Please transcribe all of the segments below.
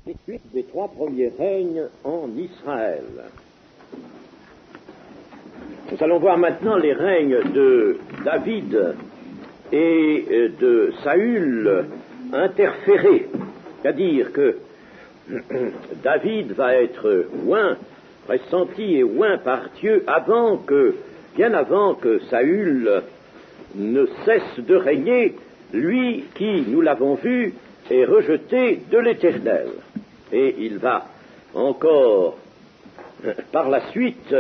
Les suites des 3 premiers règnes en Israël. Nous allons voir maintenant les règnes de David et de Saül interférés. C'est-à-dire que David va être oint, pressenti et oint par Dieu bien avant que Saül ne cesse de régner, lui qui, nous l'avons vu, est rejeté de l'Éternel. Et il va encore, par la suite,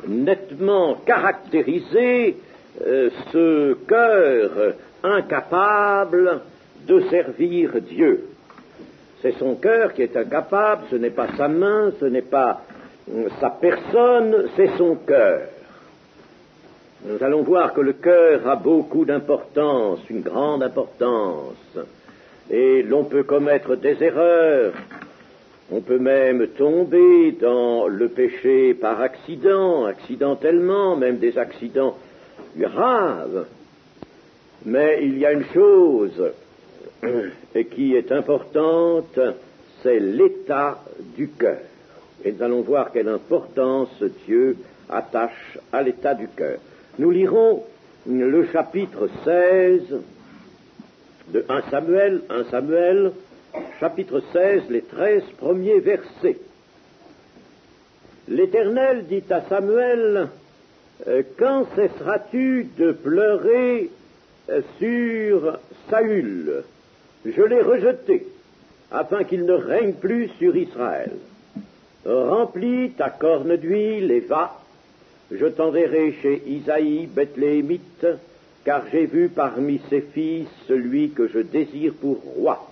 nettement caractériser ce cœur incapable de servir Dieu. C'est son cœur qui est incapable, ce n'est pas sa main, ce n'est pas sa personne, c'est son cœur. Nous allons voir que le cœur a beaucoup d'importance, une grande importance, et l'on peut commettre des erreurs, on peut même tomber dans le péché par accident, accidentellement, même des accidents graves. Mais il y a une chose qui est importante, c'est l'état du cœur. Et nous allons voir quelle importance Dieu attache à l'état du cœur. Nous lirons le chapitre 16 de 1 Samuel, chapitre 16, les 13 premiers versets. L'Éternel dit à Samuel, « Quand cesseras-tu de pleurer sur Saül? Je l'ai rejeté, afin qu'il ne règne plus sur Israël. Remplis ta corne d'huile et va. Je t'enverrai chez Isaïe, Bethléemite, car j'ai vu parmi ses fils celui que je désire pour roi. »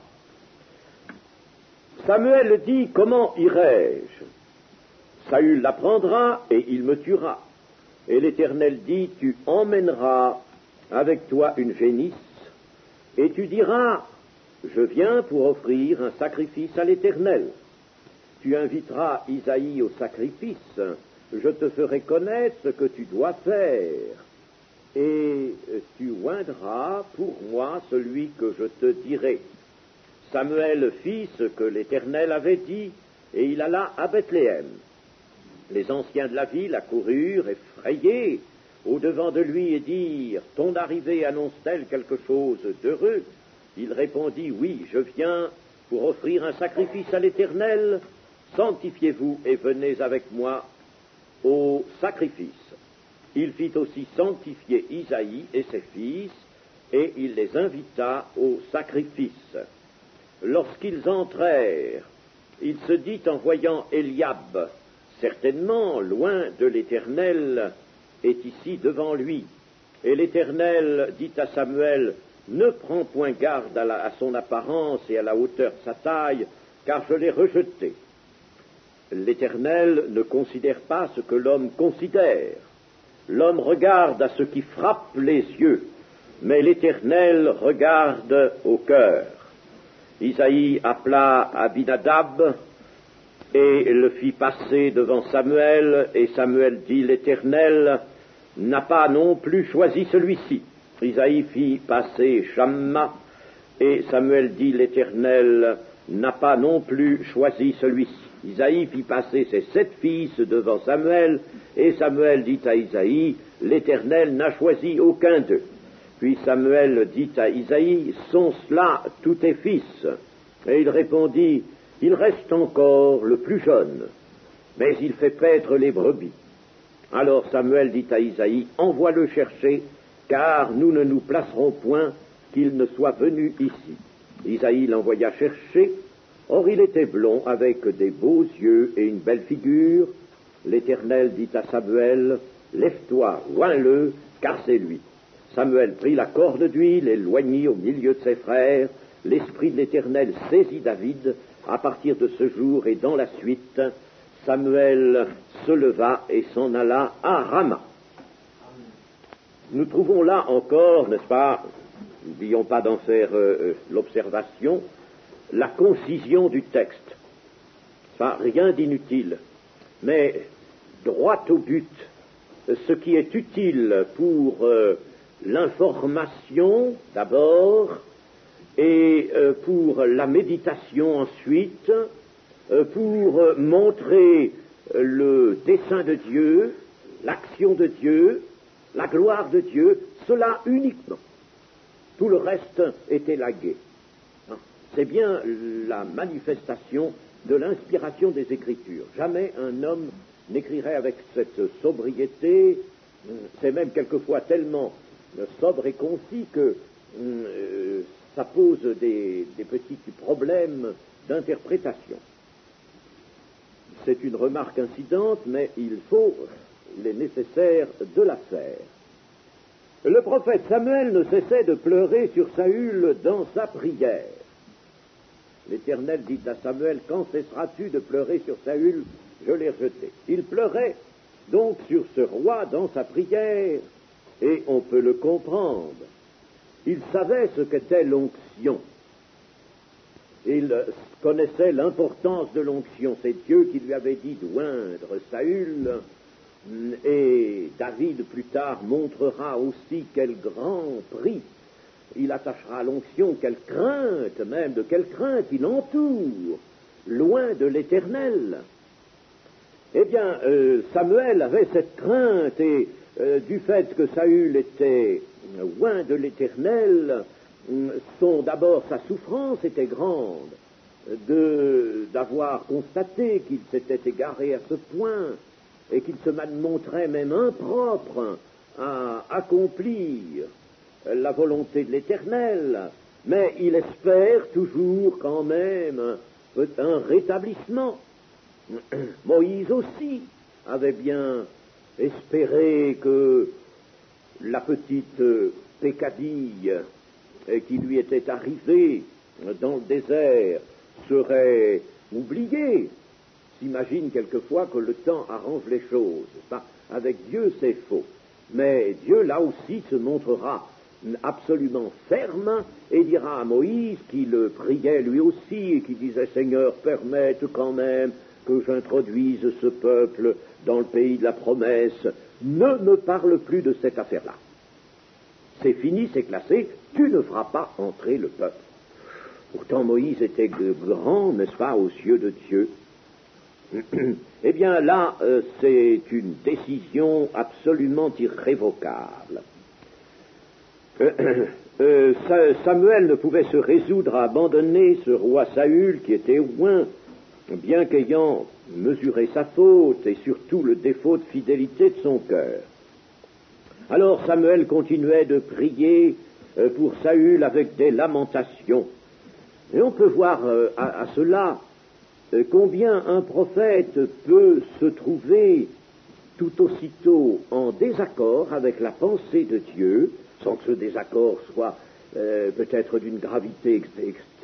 Samuel dit, « Comment irai-je? Saül l'apprendra et il me tuera. » Et l'Éternel dit, « Tu emmèneras avec toi une génisse, et tu diras, je viens pour offrir un sacrifice à l'Éternel. Tu inviteras Isaïe au sacrifice, je te ferai connaître ce que tu dois faire, et tu oindras pour moi celui que je te dirai. » Samuel fit ce que l'Éternel avait dit, et il alla à Bethléem. Les anciens de la ville accoururent, effrayés, au-devant de lui et dirent, « Ton arrivée annonce-t-elle quelque chose d'heureux ?» Il répondit, « Oui, je viens pour offrir un sacrifice à l'Éternel. Sanctifiez-vous et venez avec moi au sacrifice. » Il fit aussi sanctifier Isaïe et ses fils, et il les invita au sacrifice. Lorsqu'ils entrèrent, il se dit en voyant Eliab, « Certainement, loin de l'Éternel est ici devant lui. » Et l'Éternel dit à Samuel, « Ne prends point garde à son apparence et à la hauteur de sa taille, car je l'ai rejeté. » L'Éternel ne considère pas ce que l'homme considère. L'homme regarde à ce qui frappe les yeux, mais l'Éternel regarde au cœur. Isaïe appela Abinadab et le fit passer devant Samuel, et Samuel dit, « L'Éternel n'a pas non plus choisi celui-ci. » Isaïe fit passer Shamma, et Samuel dit, « L'Éternel n'a pas non plus choisi celui-ci. » Isaïe fit passer ses 7 fils devant Samuel, et Samuel dit à Isaïe, « L'Éternel n'a choisi aucun d'eux. » Puis Samuel dit à Isaïe, « Sont cela tous tes fils ?» Et il répondit, « Il reste encore le plus jeune, mais il fait paître les brebis. » Alors Samuel dit à Isaïe, « Envoie-le chercher, car nous ne nous placerons point qu'il ne soit venu ici. » Isaïe l'envoya chercher. Or il était blond, avec des beaux yeux et une belle figure. L'Éternel dit à Samuel, « Lève-toi, oins-le, car c'est lui. » Samuel prit la corde d'huile et l'oignit au milieu de ses frères. L'Esprit de l'Éternel saisit David. À partir de ce jour et dans la suite, Samuel se leva et s'en alla à Rama. Nous trouvons là encore, n'est-ce pas, n'oublions pas d'en faire l'observation, la concision du texte. Enfin, rien d'inutile, mais droit au but, ce qui est utile pour l'information d'abord, et pour la méditation ensuite, pour montrer le dessein de Dieu, l'action de Dieu, la gloire de Dieu, cela uniquement. Tout le reste est élagué. C'est bien la manifestation de l'inspiration des Écritures. Jamais un homme n'écrirait avec cette sobriété, c'est même quelquefois tellement sobre et concis que ça pose des petits problèmes d'interprétation. C'est une remarque incidente, mais il est nécessaire de la faire. Le prophète Samuel ne cessait de pleurer sur Saül dans sa prière. L'Éternel dit à Samuel, « Quand cesseras-tu de pleurer sur Saül? Je l'ai rejeté. » Il pleurait donc sur ce roi dans sa prière, et on peut le comprendre. Il savait ce qu'était l'onction. Il connaissait l'importance de l'onction. C'est Dieu qui lui avait dit d'oindre Saül, et David plus tard montrera aussi quel grand prix il attachera à l'onction, quelle crainte même, de quelle crainte il entoure, loin de l'Éternel. Eh bien, Samuel avait cette crainte, et du fait que Saül était loin de l'Éternel, d'abord sa souffrance était grande d'avoir constaté qu'il s'était égaré à ce point, et qu'il se montrait même impropre à accomplir la volonté de l'Éternel, mais il espère toujours quand même un rétablissement. Moïse aussi avait bien espéré que la petite peccadille qui lui était arrivée dans le désert serait oubliée. S'imagine quelquefois que le temps arrange les choses. Avec Dieu, c'est faux. Mais Dieu, là aussi, se montrera absolument ferme et dira à Moïse, qui le priait lui aussi et qui disait, Seigneur, permette quand même que j'introduise ce peuple dans le pays de la promesse, ne me parle plus de cette affaire-là. C'est fini, c'est classé, tu ne feras pas entrer le peuple. Pourtant Moïse était grand, n'est-ce pas, aux yeux de Dieu. Eh bien là, c'est une décision absolument irrévocable. Samuel ne pouvait se résoudre à abandonner ce roi Saül qui était oint, bien qu'ayant mesuré sa faute et surtout le défaut de fidélité de son cœur. Alors Samuel continuait de prier pour Saül avec des lamentations. Et on peut voir à cela combien un prophète peut se trouver tout aussitôt en désaccord avec la pensée de Dieu, sans que ce désaccord soit peut-être d'une gravité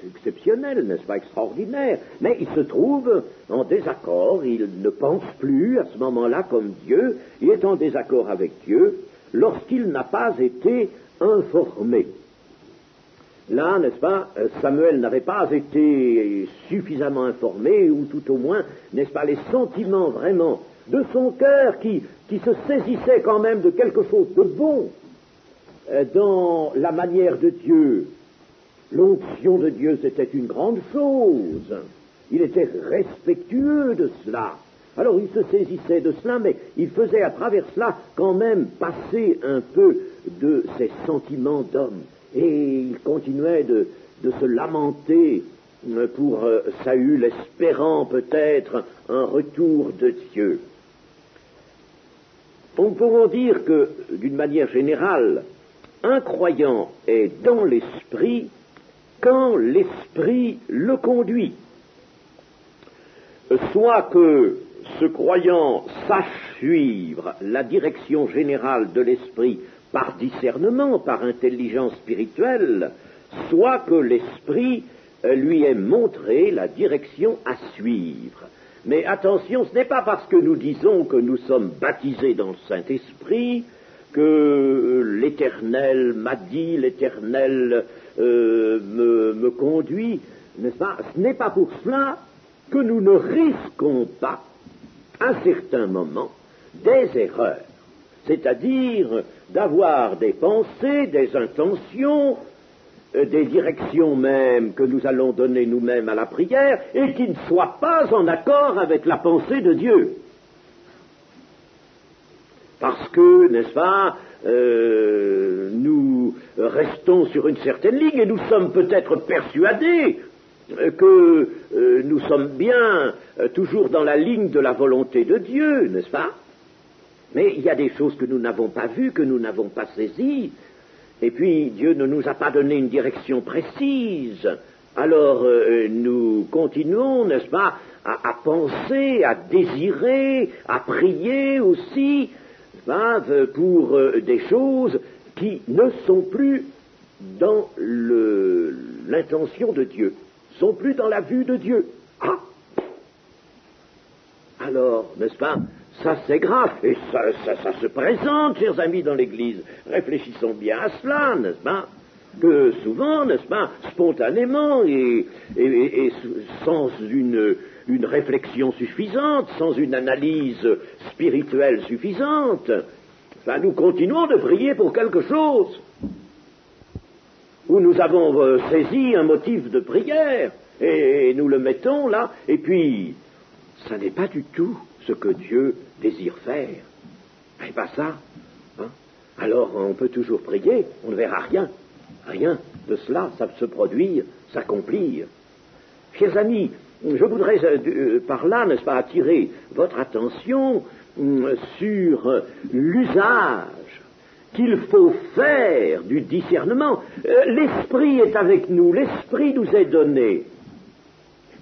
exceptionnelle, n'est-ce pas, extraordinaire, mais il se trouve en désaccord, il ne pense plus à ce moment-là comme Dieu, il est en désaccord avec Dieu lorsqu'il n'a pas été informé. Là, n'est-ce pas, Samuel n'avait pas été suffisamment informé, ou tout au moins, n'est-ce pas, les sentiments vraiment de son cœur qui se saisissaient quand même de quelque chose de bon dans la manière de Dieu. L'onction de Dieu, c'était une grande chose. Il était respectueux de cela. Alors il se saisissait de cela, mais il faisait à travers cela quand même passer un peu de ses sentiments d'homme. Et il continuait de se lamenter pour Saül, espérant peut-être un retour de Dieu. On pourrait dire que, d'une manière générale, un croyant est dans l'esprit quand l'esprit le conduit. Soit que ce croyant sache suivre la direction générale de l'esprit par discernement, par intelligence spirituelle, soit que l'esprit lui ait montré la direction à suivre. Mais attention, ce n'est pas parce que nous disons que nous sommes baptisés dans le Saint-Esprit que l'Éternel m'a dit, l'Éternel me conduit, n'est-ce pas? Ce n'est pas pour cela que nous ne risquons pas, à certains moments, des erreurs, c'est-à-dire d'avoir des pensées, des intentions des directions même que nous allons donner nous-mêmes à la prière et qui ne soient pas en accord avec la pensée de Dieu. Parce que, n'est-ce pas, nous restons sur une certaine ligne et nous sommes peut-être persuadés que nous sommes bien toujours dans la ligne de la volonté de Dieu, n'est-ce pas? Mais il y a des choses que nous n'avons pas vues, que nous n'avons pas saisies, et puis Dieu ne nous a pas donné une direction précise. Alors nous continuons, n'est-ce pas, à penser, à désirer, à prier aussi, pour des choses qui ne sont plus dans l'intention de Dieu, sont plus dans la vue de Dieu. Ah! Alors, n'est-ce pas, ça c'est grave, et ça se présente, chers amis, dans l'Église. Réfléchissons bien à cela, n'est-ce pas, que souvent, n'est-ce pas, spontanément et sans une réflexion suffisante, sans une analyse spirituelle suffisante, nous continuons de prier pour quelque chose où nous avons saisi un motif de prière et nous le mettons là, et puis ça n'est pas du tout ce que Dieu désire faire. C'est pas ça. Hein? Alors on peut toujours prier, on ne verra rien de cela, ça se produire, s'accomplir. Chers amis, je voudrais par là, n'est-ce pas, attirer votre attention sur l'usage qu'il faut faire du discernement. L'esprit est avec nous, l'esprit nous est donné,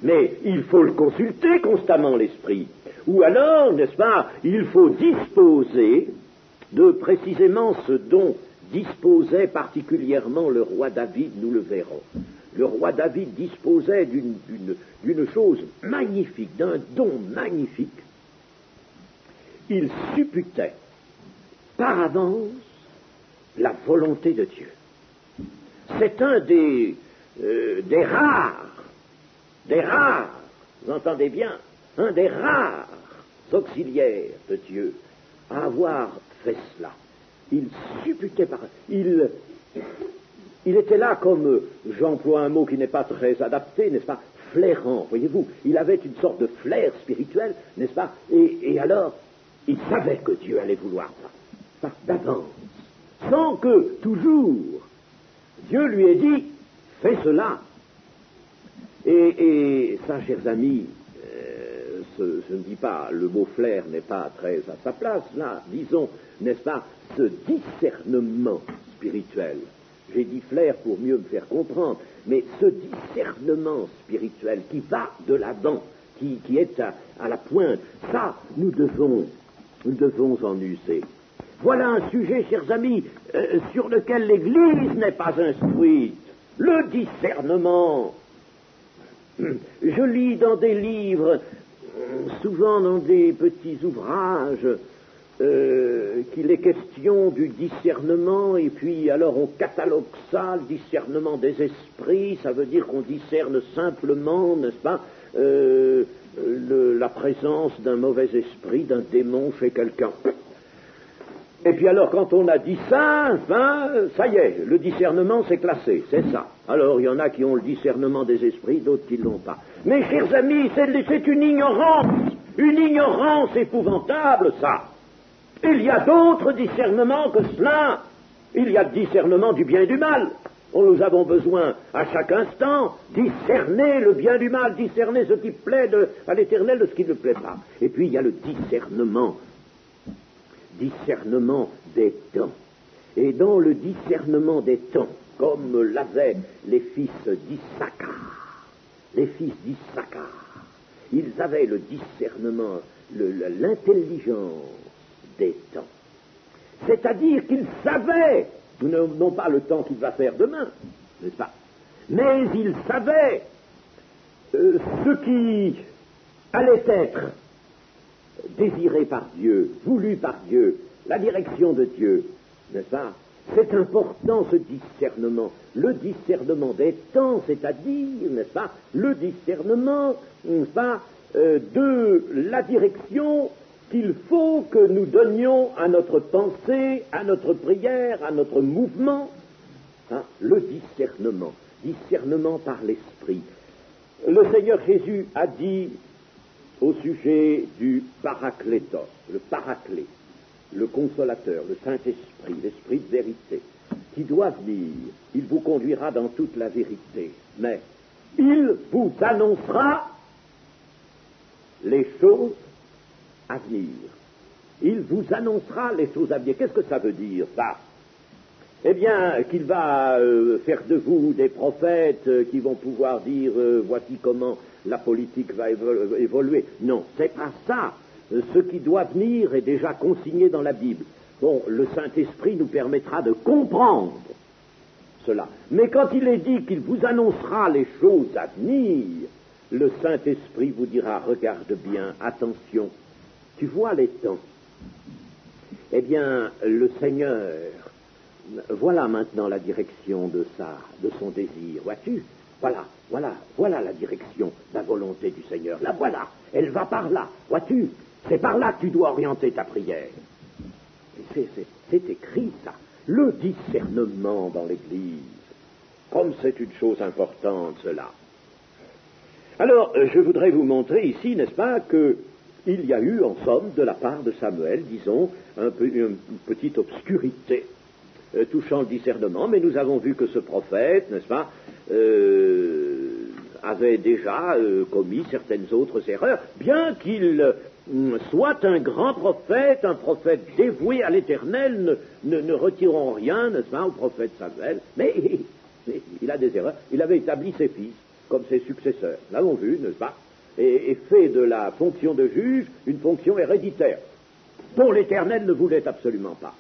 mais il faut le consulter constamment, l'esprit. Ou alors, n'est-ce pas, il faut disposer de précisément ce dont disposait particulièrement le roi David, nous le verrons. Le roi David disposait d'une chose magnifique, d'un don magnifique. Il supputait par avance la volonté de Dieu. C'est un des rares, vous entendez bien, un des rares auxiliaires de Dieu à avoir fait cela. Il supputait par... Il était là comme, j'emploie un mot qui n'est pas très adapté, n'est-ce pas, flairant, voyez-vous. Il avait une sorte de flair spirituel, n'est-ce pas, et alors, il savait que Dieu allait vouloir ça, d'avance, sans que, toujours, Dieu lui ait dit, fais cela. Et ça, chers amis, je ne dis pas, le mot flair n'est pas très à sa place, là, disons, n'est-ce pas, ce discernement spirituel. J'ai dit flair pour mieux me faire comprendre, mais ce discernement spirituel qui va de l'avant, qui est à la pointe, ça, nous devons en user. Voilà un sujet, chers amis, sur lequel l'Église n'est pas instruite. Le discernement. Je lis dans des livres, souvent dans des petits ouvrages, qu'il est question du discernement, et puis alors on catalogue ça, le discernement des esprits, ça veut dire qu'on discerne simplement, n'est-ce pas, la présence d'un mauvais esprit, d'un démon chez quelqu'un. Et puis alors, quand on a dit ça, ça y est, le discernement c'est classé, c'est ça. Alors, il y en a qui ont le discernement des esprits, d'autres qui ne l'ont pas. Mais, chers amis, c'est une ignorance épouvantable, ça. Il y a d'autres discernements que cela. Il y a le discernement du bien et du mal. Nous avons besoin, à chaque instant, discerner le bien du mal, discerner ce qui plaît à l'Éternel de ce qui ne plaît pas. Et puis, il y a le discernement des temps. Et dans le discernement des temps, comme l'avaient les fils d'Issachar, ils avaient le discernement, l'intelligence des temps. C'est-à-dire qu'ils savaient, non pas le temps qu'il va faire demain, n'est-ce pas, mais ils savaient ce qui allait être désiré par Dieu, voulu par Dieu, la direction de Dieu, n'est-ce pas? C'est important ce discernement, le discernement des temps, c'est-à-dire, n'est-ce pas, le discernement, n'est-ce pas, de la direction qu'il faut que nous donnions à notre pensée, à notre prière, à notre mouvement, hein, le discernement par l'esprit. Le Seigneur Jésus a dit au sujet du Paraclétos, le Paraclet, le Consolateur, le Saint-Esprit, l'Esprit de vérité, qui doit venir. Il vous conduira dans toute la vérité, mais il vous annoncera les choses à venir. Il vous annoncera les choses à venir. Qu'est-ce que ça veut dire, ça? Eh bien, qu'il va faire de vous des prophètes qui vont pouvoir dire voici comment la politique va évoluer. Non, c'est pas ça. Ce qui doit venir est déjà consigné dans la Bible. Bon, le Saint-Esprit nous permettra de comprendre cela. Mais quand il est dit qu'il vous annoncera les choses à venir, le Saint-Esprit vous dira, regarde bien, attention, tu vois les temps. Eh bien, le Seigneur, voilà maintenant la direction de son désir, vois-tu? Voilà la direction, la volonté du Seigneur. La voilà, elle va par là, vois-tu? C'est par là que tu dois orienter ta prière. C'est écrit, ça. Le discernement dans l'Église. Comme c'est une chose importante, cela. Alors, je voudrais vous montrer ici, n'est-ce pas, qu'il y a eu, en somme, de la part de Samuel, disons, une petite obscurité touchant le discernement, mais nous avons vu que ce prophète, n'est-ce pas, avait déjà commis certaines autres erreurs, bien qu'il soit un grand prophète, un prophète dévoué à l'Éternel, ne retirons rien, n'est-ce pas, au prophète Samuel, mais il a des erreurs. Il avait établi ses fils comme ses successeurs, nous l'avons vu, n'est-ce pas, et fait de la fonction de juge une fonction héréditaire. Pour l'Éternel ne voulait absolument pas.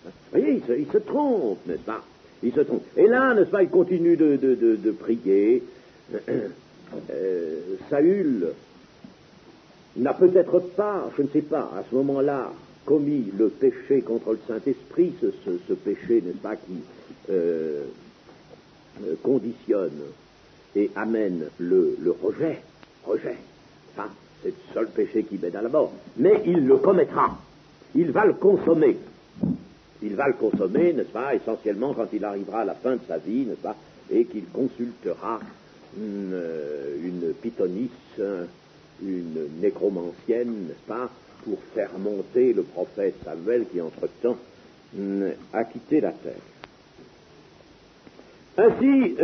Vous voyez, il se trompe, n'est-ce pas? Il se trompe. Et là, n'est-ce pas, il continue de prier. Saül n'a peut-être pas, je ne sais pas, à ce moment-là, commis le péché contre le Saint-Esprit, ce péché, n'est-ce pas, qui conditionne et amène le rejet. Enfin, c'est le seul péché qui mène à la mort. Mais il le commettra. Il va le consommer. N'est-ce pas, essentiellement quand il arrivera à la fin de sa vie, n'est-ce pas, et qu'il consultera une pythonisse, une nécromancienne, n'est-ce pas, pour faire monter le prophète Samuel qui, entre-temps, a quitté la terre. Ainsi,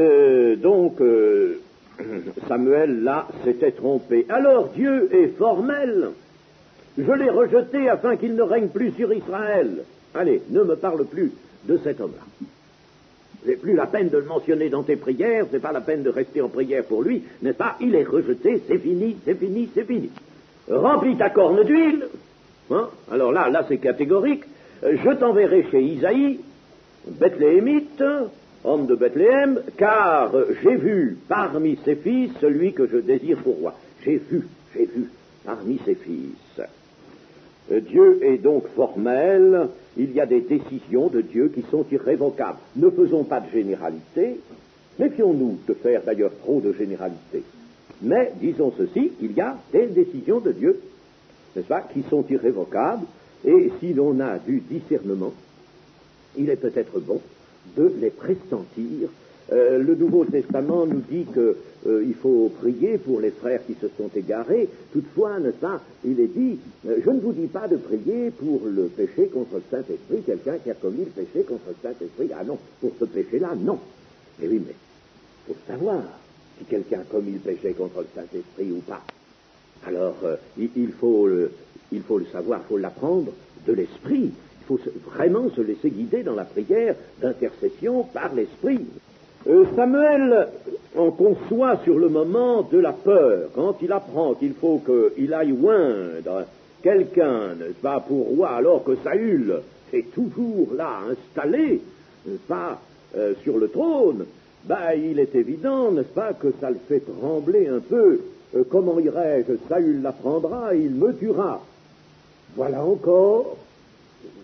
Samuel, là, s'était trompé. Alors Dieu est formel. Je l'ai rejeté afin qu'il ne règne plus sur Israël. Allez, ne me parle plus de cet homme-là. C'est plus la peine de le mentionner dans tes prières, c'est pas la peine de rester en prière pour lui, n'est-ce pas? Il est rejeté, c'est fini. Remplis ta corne d'huile, hein? Alors là c'est catégorique. Je t'enverrai chez Isaïe, Bethléemite, homme de Bethléem, car j'ai vu parmi ses fils celui que je désire pour roi. J'ai vu parmi ses fils. Dieu est donc formel, il y a des décisions de Dieu qui sont irrévocables. Ne faisons pas de généralité, méfions-nous de faire d'ailleurs trop de généralité. Mais disons ceci, il y a des décisions de Dieu, n'est-ce pas, qui sont irrévocables, et si l'on a du discernement, il est peut-être bon de les pressentir. Le Nouveau Testament nous dit qu'il faut prier pour les frères qui se sont égarés. Toutefois, n'est-ce pas, il est dit, je ne vous dis pas de prier pour le péché contre le Saint-Esprit, quelqu'un qui a commis le péché contre le Saint-Esprit. Ah non, pour ce péché-là, non. Mais oui, mais il faut savoir si quelqu'un a commis le péché contre le Saint-Esprit ou pas. Alors, il faut le savoir, il faut l'apprendre de l'Esprit. Il faut vraiment se laisser guider dans la prière d'intercession par l'Esprit. Samuel en conçoit sur le moment de la peur, quand il apprend qu'il faut qu'il aille oindre quelqu'un, n'est-ce pas, pour roi, alors que Saül est toujours là, installé, n'est-ce pas, sur le trône, il est évident, n'est-ce pas, que ça le fait trembler un peu. Comment irais-je? Saül l'apprendra, il me tuera. Voilà encore,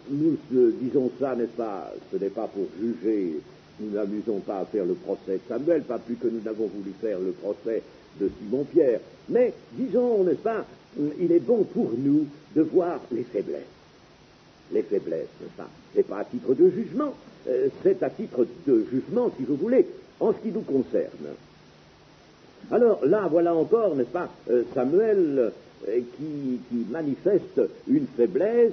nous disons ça, n'est-ce pas, ce n'est pas pour juger. Nous n'amusons pas à faire le procès de Samuel, pas plus que nous n'avons voulu faire le procès de Simon-Pierre. Mais, disons, n'est-ce pas, il est bon pour nous de voir les faiblesses. les faiblesses, n'est-ce pas? C'est pas à titre de jugement, c'est à titre de jugement, si vous voulez, en ce qui nous concerne. Alors là, voilà encore, n'est-ce pas, Samuel qui manifeste une faiblesse.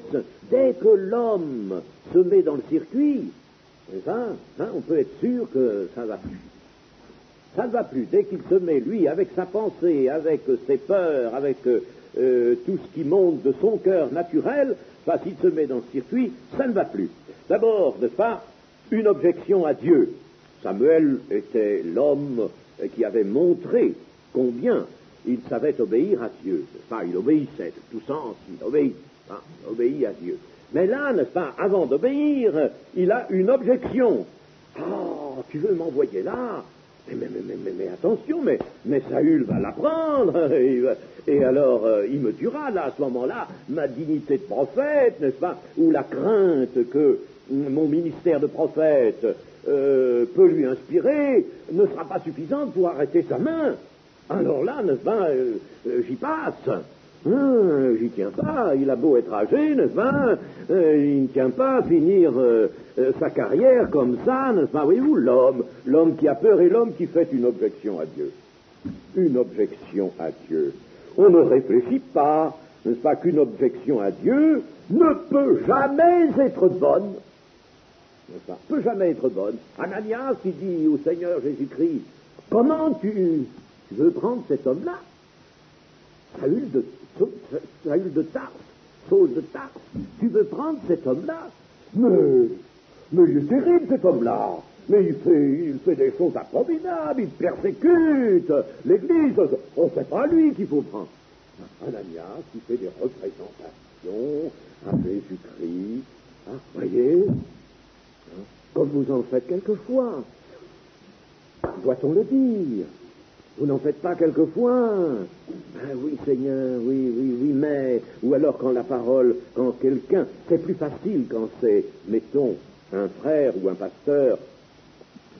Dès que l'homme se met dans le circuit, on peut être sûr que ça ne va plus. Ça ne va plus. Dès qu'il se met, lui, avec sa pensée, avec ses peurs, avec tout ce qui monte de son cœur naturel, s'il se met dans le circuit, ça ne va plus. D'abord, n'est-ce pas, une objection à Dieu. Samuel était l'homme qui avait montré combien il savait obéir à Dieu. Il obéissait, de tout sens, il obéit à Dieu. Mais là, n'est-ce pas, avant d'obéir, il a une objection. Oh, tu veux m'envoyer là? Mais attention, mais Saül va l'apprendre, et alors il me tuera là, à ce moment-là, ma dignité de prophète, n'est-ce pas, ou la crainte que mon ministère de prophète peut lui inspirer, ne sera pas suffisante pour arrêter sa main. Alors là, n'est-ce pas, j'y passe. J'y tiens pas, il a beau être âgé, n'est-ce pas, il ne tient pas à finir sa carrière comme ça, n'est-ce pas, voyez-vous, l'homme qui a peur et l'homme qui fait une objection à Dieu. Une objection à Dieu. On ne réfléchit pas, n'est-ce pas, qu'une objection à Dieu ne peut jamais être bonne. N'est-ce pas, peut jamais être bonne. Ananias qui dit au Seigneur Jésus-Christ, comment tu veux prendre cet homme-là? Saül de Tarse, Saul de Tarse, tu veux prendre cet homme-là? Mais il est terrible cet homme-là. Mais il fait des choses abominables, il persécute l'Église. On sait pas lui qu'il faut prendre. Ananias qui fait des représentations à Jésus-Christ. Voyez, comme vous en faites quelquefois. Doit-on le dire? Vous n'en faites pas quelquefois? Oui, Seigneur, oui, mais... Ou alors quand quelqu'un... C'est plus facile quand c'est, mettons, un frère ou un pasteur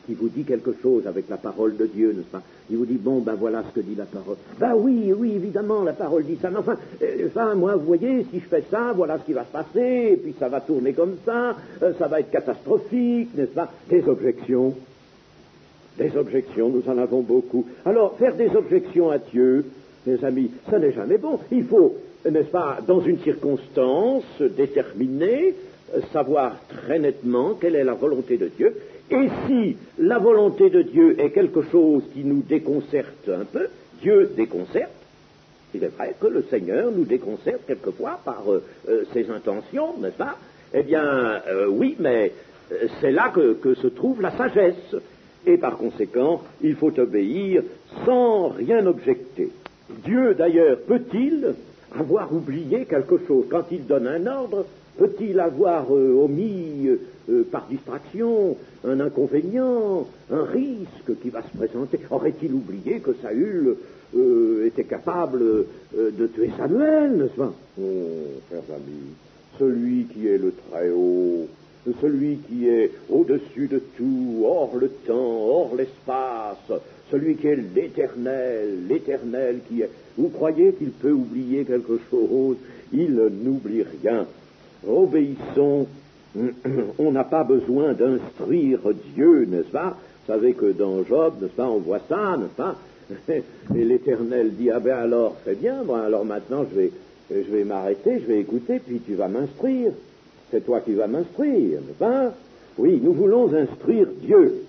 qui vous dit quelque chose avec la parole de Dieu, n'est-ce pas? Il vous dit, voilà ce que dit la parole. Oui, évidemment, la parole dit ça. Mais enfin, moi, vous voyez, si je fais ça, voilà ce qui va se passer, et puis ça va tourner comme ça, ça va être catastrophique, n'est-ce pas? Des objections. Des objections, nous en avons beaucoup. Alors, faire des objections à Dieu, mes amis, ça n'est jamais bon. Il faut, n'est-ce pas, dans une circonstance déterminée, savoir très nettement quelle est la volonté de Dieu. Et si la volonté de Dieu est quelque chose qui nous déconcerte un peu, Dieu déconcerte. Il est vrai que le Seigneur nous déconcerte quelquefois par ses intentions, n'est-ce pas? Eh bien, oui, mais c'est là que se trouve la sagesse. Et par conséquent, il faut obéir sans rien objecter. Dieu, d'ailleurs, peut-il avoir oublié quelque chose? Quand il donne un ordre, peut-il avoir omis, par distraction, un inconvénient, un risque qui va se présenter? Aurait-il oublié que Saül était capable de tuer Samuel, n'est-ce pas? Oh, chers amis, celui qui est le Très-Haut, celui qui est au-dessus de tout, hors le temps, hors l'espace, celui qui est l'éternel qui est... Vous croyez qu'il peut oublier quelque chose? Il n'oublie rien. Obéissons. On n'a pas besoin d'instruire Dieu, n'est-ce pas? Vous savez que dans Job, n'est-ce pas, on voit ça, n'est-ce pas? Et l'Éternel dit, alors, c'est bien, alors maintenant je vais m'arrêter, je vais écouter, puis tu vas m'instruire. C'est toi qui vas m'instruire, n'est-ce pas? Oui, nous voulons instruire Dieu,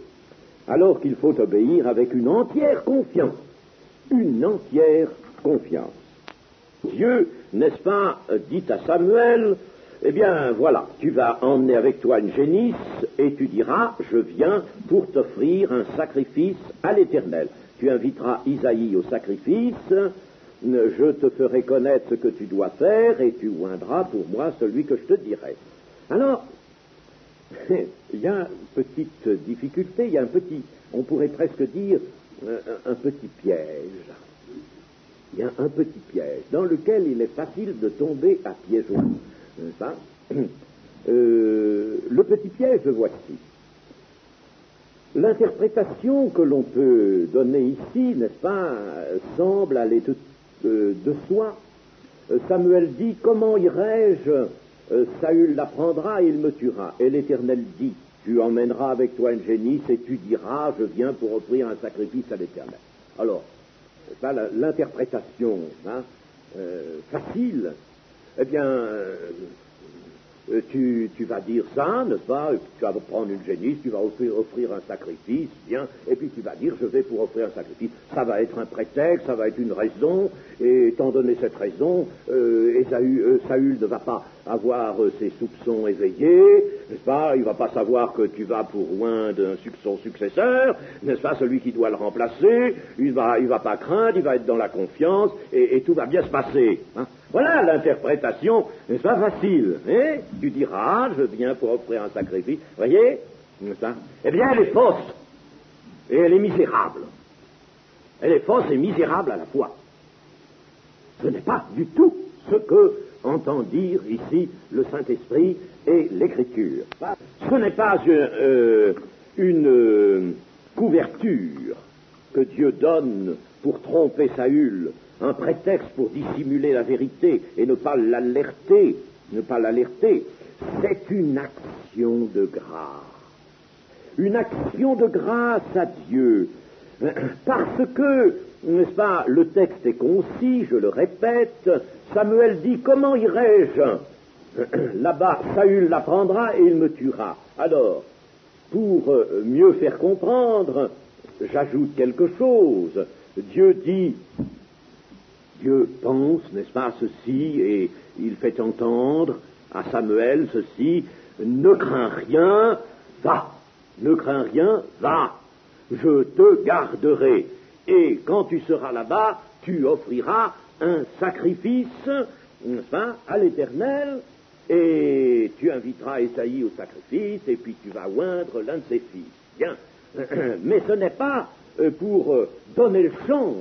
alors qu'il faut obéir avec une entière confiance. Une entière confiance. Dieu, n'est-ce pas, dit à Samuel, eh bien, voilà, tu vas emmener avec toi une génisse et tu diras, je viens pour t'offrir un sacrifice à l'Éternel. Tu inviteras Isaïe au sacrifice, je te ferai connaître ce que tu dois faire et tu oindras pour moi celui que je te dirai. Alors, il y a une petite difficulté, il y a on pourrait presque dire, un petit piège. Il y a un petit piège dans lequel il est facile de tomber à pieds joints. N'est-ce pas? Le petit piège, le voici. L'interprétation que l'on peut donner ici, n'est-ce pas, semble aller de soi. Samuel dit, comment irai-je Saül la prendra et il me tuera. Et l'Éternel dit, tu emmèneras avec toi une génisse et tu diras, je viens pour offrir un sacrifice à l'Éternel. Alors, ça, l'interprétation facile, eh bien, tu vas dire ça, n'est-ce pas? Tu vas prendre une génisse, tu vas offrir un sacrifice, bien, et puis tu vas dire, je vais pour offrir un sacrifice. Ça va être un prétexte, ça va être une raison, et étant donné cette raison, Saül ne va pas avoir ses soupçons éveillés, n'est-ce pas? Il ne va pas savoir que tu vas pour oindre son successeur, n'est-ce pas? Celui qui doit le remplacer, il va pas craindre, il va être dans la confiance, et tout va bien se passer. Hein? Voilà l'interprétation, n'est-ce pas, facile, hein? Tu diras, je viens pour offrir un sacrifice, voyez, n'est-ce pas? Eh bien, elle est fausse, et elle est misérable. Elle est fausse et misérable à la fois. Ce n'est pas du tout ce que entend dire ici le Saint-Esprit et l'Écriture. Ce n'est pas une couverture que Dieu donne pour tromper Saül, un prétexte pour dissimuler la vérité et ne pas l'alerter, c'est une action de grâce. Une action de grâce à Dieu. Parce que, n'est-ce pas, le texte est concis, je le répète, Samuel dit, comment irai-je là-bas? Saül la prendra et il me tuera. Alors, pour mieux faire comprendre, j'ajoute quelque chose. Dieu pense, n'est-ce pas, à ceci, et il fait entendre à Samuel ceci, ne crains rien, va, ne crains rien, va, je te garderai, et quand tu seras là-bas, tu offriras un sacrifice, n'est-ce pas, à l'Éternel, et tu inviteras Ésaïe au sacrifice, et puis tu vas oindre l'un de ses fils. Bien, mais ce n'est pas pour donner le change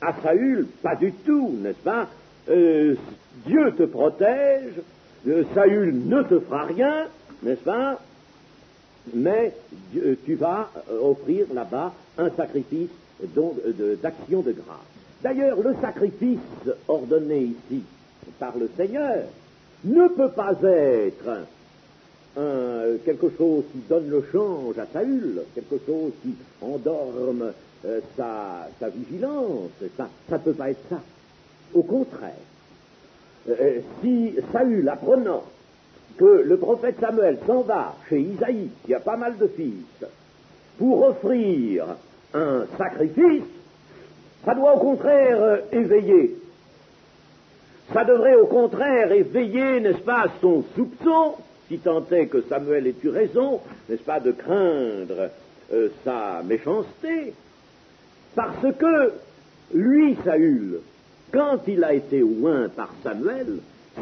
à Saül, pas du tout, n'est-ce pas? Dieu te protège, Saül ne te fera rien, n'est-ce pas? Mais tu vas offrir là-bas un sacrifice d'action de grâce. D'ailleurs, le sacrifice ordonné ici par le Seigneur ne peut pas être quelque chose qui donne le change à Saül, quelque chose qui endorme sa vigilance, ça ne peut pas être ça. Au contraire, si Saül, apprenant que le prophète Samuel s'en va chez Isaïe, qui a pas mal de fils, pour offrir un sacrifice, ça doit au contraire éveiller. Ça devrait au contraire éveiller, n'est-ce pas, son soupçon, si tant est que Samuel ait eu raison, n'est-ce pas, de craindre sa méchanceté, parce que lui, Saül, quand il a été oint par Samuel,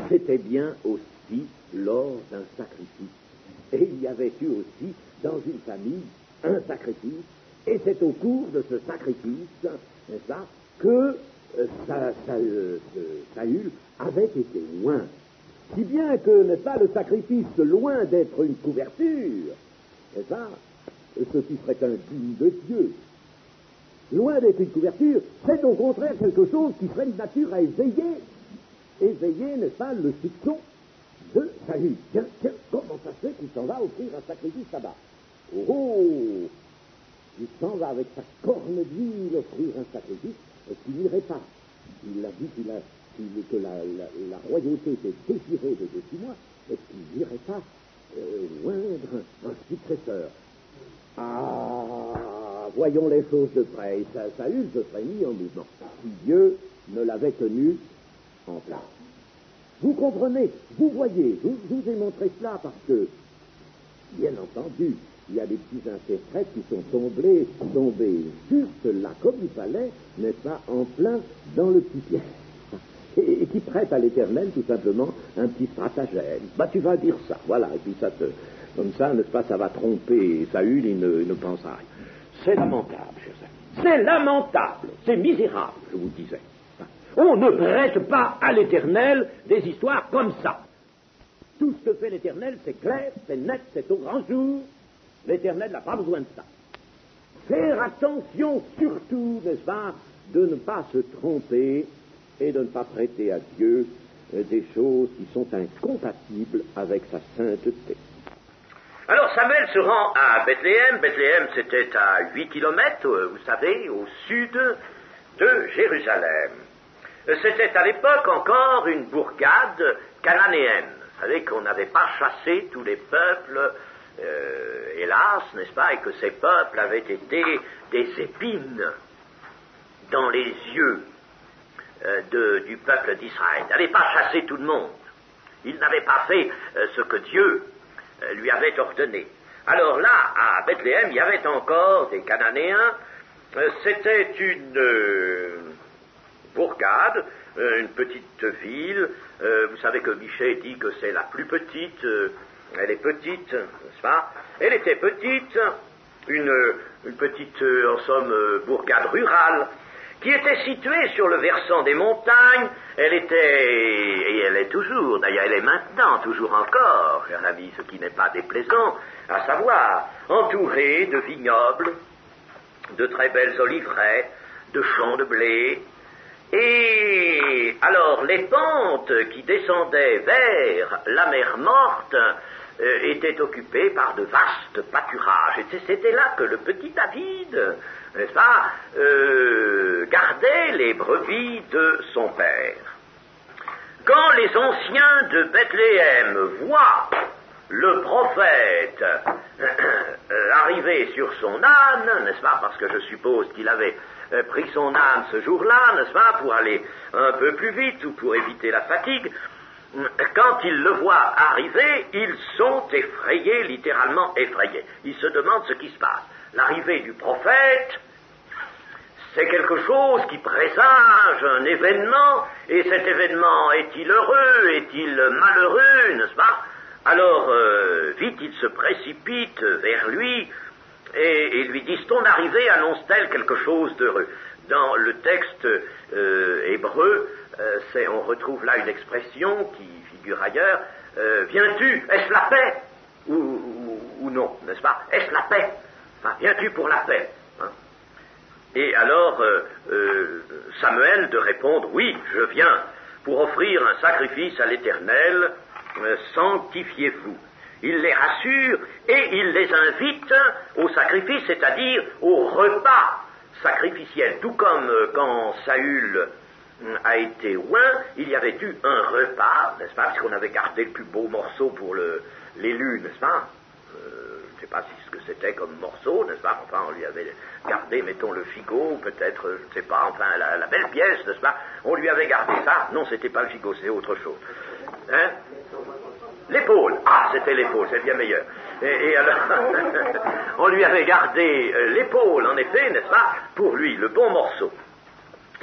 c'était bien aussi lors d'un sacrifice. Et il y avait eu aussi, dans une famille, un sacrifice, et c'est au cours de ce sacrifice, n'est-ce pas, que Saül avait été oint. Si bien que, n'est-ce pas, le sacrifice, loin d'être une couverture, n'est-ce pas, ceci serait indigne de Dieu. Loin d'être une couverture, c'est au contraire quelque chose qui serait de nature à éveiller, n'est-ce pas, le soupçon de Saül. Tiens, comment ça se fait qu'il s'en va offrir un sacrifice là-bas? Oh, il s'en va avec sa corne d'huile offrir un sacrifice, et qu'il n'irait pas. Il a dit que la royauté était désirée de dessus moi, et qu'il n'irait pas oindre un successeur. Ah, voyons les choses de près. Et Saül se serait mis en mouvement si Dieu ne l'avait tenu en place. Vous comprenez, vous voyez, je vous ai montré cela parce que, bien entendu, il y a des petits interprètes qui sont tombés juste là, comme il fallait, n'est-ce pas, en plein dans le petit piège. Et qui prête à l'Éternel tout simplement un petit stratagème. Bah, tu vas dire ça, voilà, et puis comme ça, n'est-ce pas, ça va tromper Saül, il ne pense à rien. C'est lamentable, chers amis. C'est lamentable, c'est misérable, je vous disais. On ne prête pas à l'Éternel des histoires comme ça. Tout ce que fait l'Éternel, c'est clair, c'est net, c'est au grand jour. L'Éternel n'a pas besoin de ça. Faire attention surtout, n'est-ce pas, de ne pas se tromper et de ne pas prêter à Dieu des choses qui sont incompatibles avec sa sainteté. Alors Samuel se rend à Bethléem. Bethléem, c'était à 8 kilomètres, vous savez, au sud de Jérusalem. C'était à l'époque encore une bourgade cananéenne. Vous savez qu'on n'avait pas chassé tous les peuples, hélas, n'est-ce pas, et que ces peuples avaient été des épines dans les yeux du peuple d'Israël. Il n'avait pas chassé tout le monde. Il n'avait pas fait ce que Dieu lui avait ordonné. Alors là, à Bethléem, il y avait encore des Cananéens. C'était une bourgade, une petite ville. Vous savez que Michée dit que c'est la plus petite. Elle est petite, n'est-ce pas? Elle était petite, une petite, en somme, bourgade rurale, qui était située sur le versant des montagnes. Elle était, et elle est toujours, d'ailleurs elle est maintenant, toujours encore, cher ami, ce qui n'est pas déplaisant, à savoir, entourée de vignobles, de très belles oliveraies, de champs de blé, et alors les pentes qui descendaient vers la mer Morte étaient occupées par de vastes pâturages. Et c'était là que le petit David, n'est-ce pas, gardait les brebis de son père. Quand les anciens de Bethléem voient le prophète arriver sur son âne, n'est-ce pas, parce que je suppose qu'il avait pris son âne ce jour-là, n'est-ce pas, pour aller un peu plus vite ou pour éviter la fatigue, quand ils le voient arriver, ils sont effrayés, littéralement effrayés. Ils se demandent ce qui se passe. L'arrivée du prophète, c'est quelque chose qui présage un événement, et cet événement est-il heureux, est-il malheureux, n'est-ce pas? Alors, vite, ils se précipitent vers lui, et lui disent, ton arrivée annonce-t-elle quelque chose d'heureux? Dans le texte hébreu, on retrouve là une expression qui figure ailleurs, viens-tu, est-ce la paix? Ou non, n'est-ce pas? Est-ce la paix? Enfin, viens-tu pour la paix? Hein? Et alors, Samuel de répondre, oui, je viens pour offrir un sacrifice à l'Éternel, sanctifiez-vous. Il les rassure et il les invite au sacrifice, c'est-à-dire au repas sacrificiel. Tout comme quand Saül a été oint, il y avait eu un repas, n'est-ce pas, puisqu'on avait gardé le plus beau morceau pour l'élu, n'est-ce pas? Je ne sais pas ce que c'était comme morceau, n'est-ce pas? Enfin, on lui avait gardé, mettons, le figot, peut-être, je ne sais pas, enfin, la belle pièce, n'est-ce pas? On lui avait gardé ça. Non, c'était pas le figot, c'est autre chose. Hein? L'épaule. Ah, c'était l'épaule, c'est bien meilleur. Et alors, on lui avait gardé l'épaule, en effet, n'est-ce pas, pour lui, le bon morceau.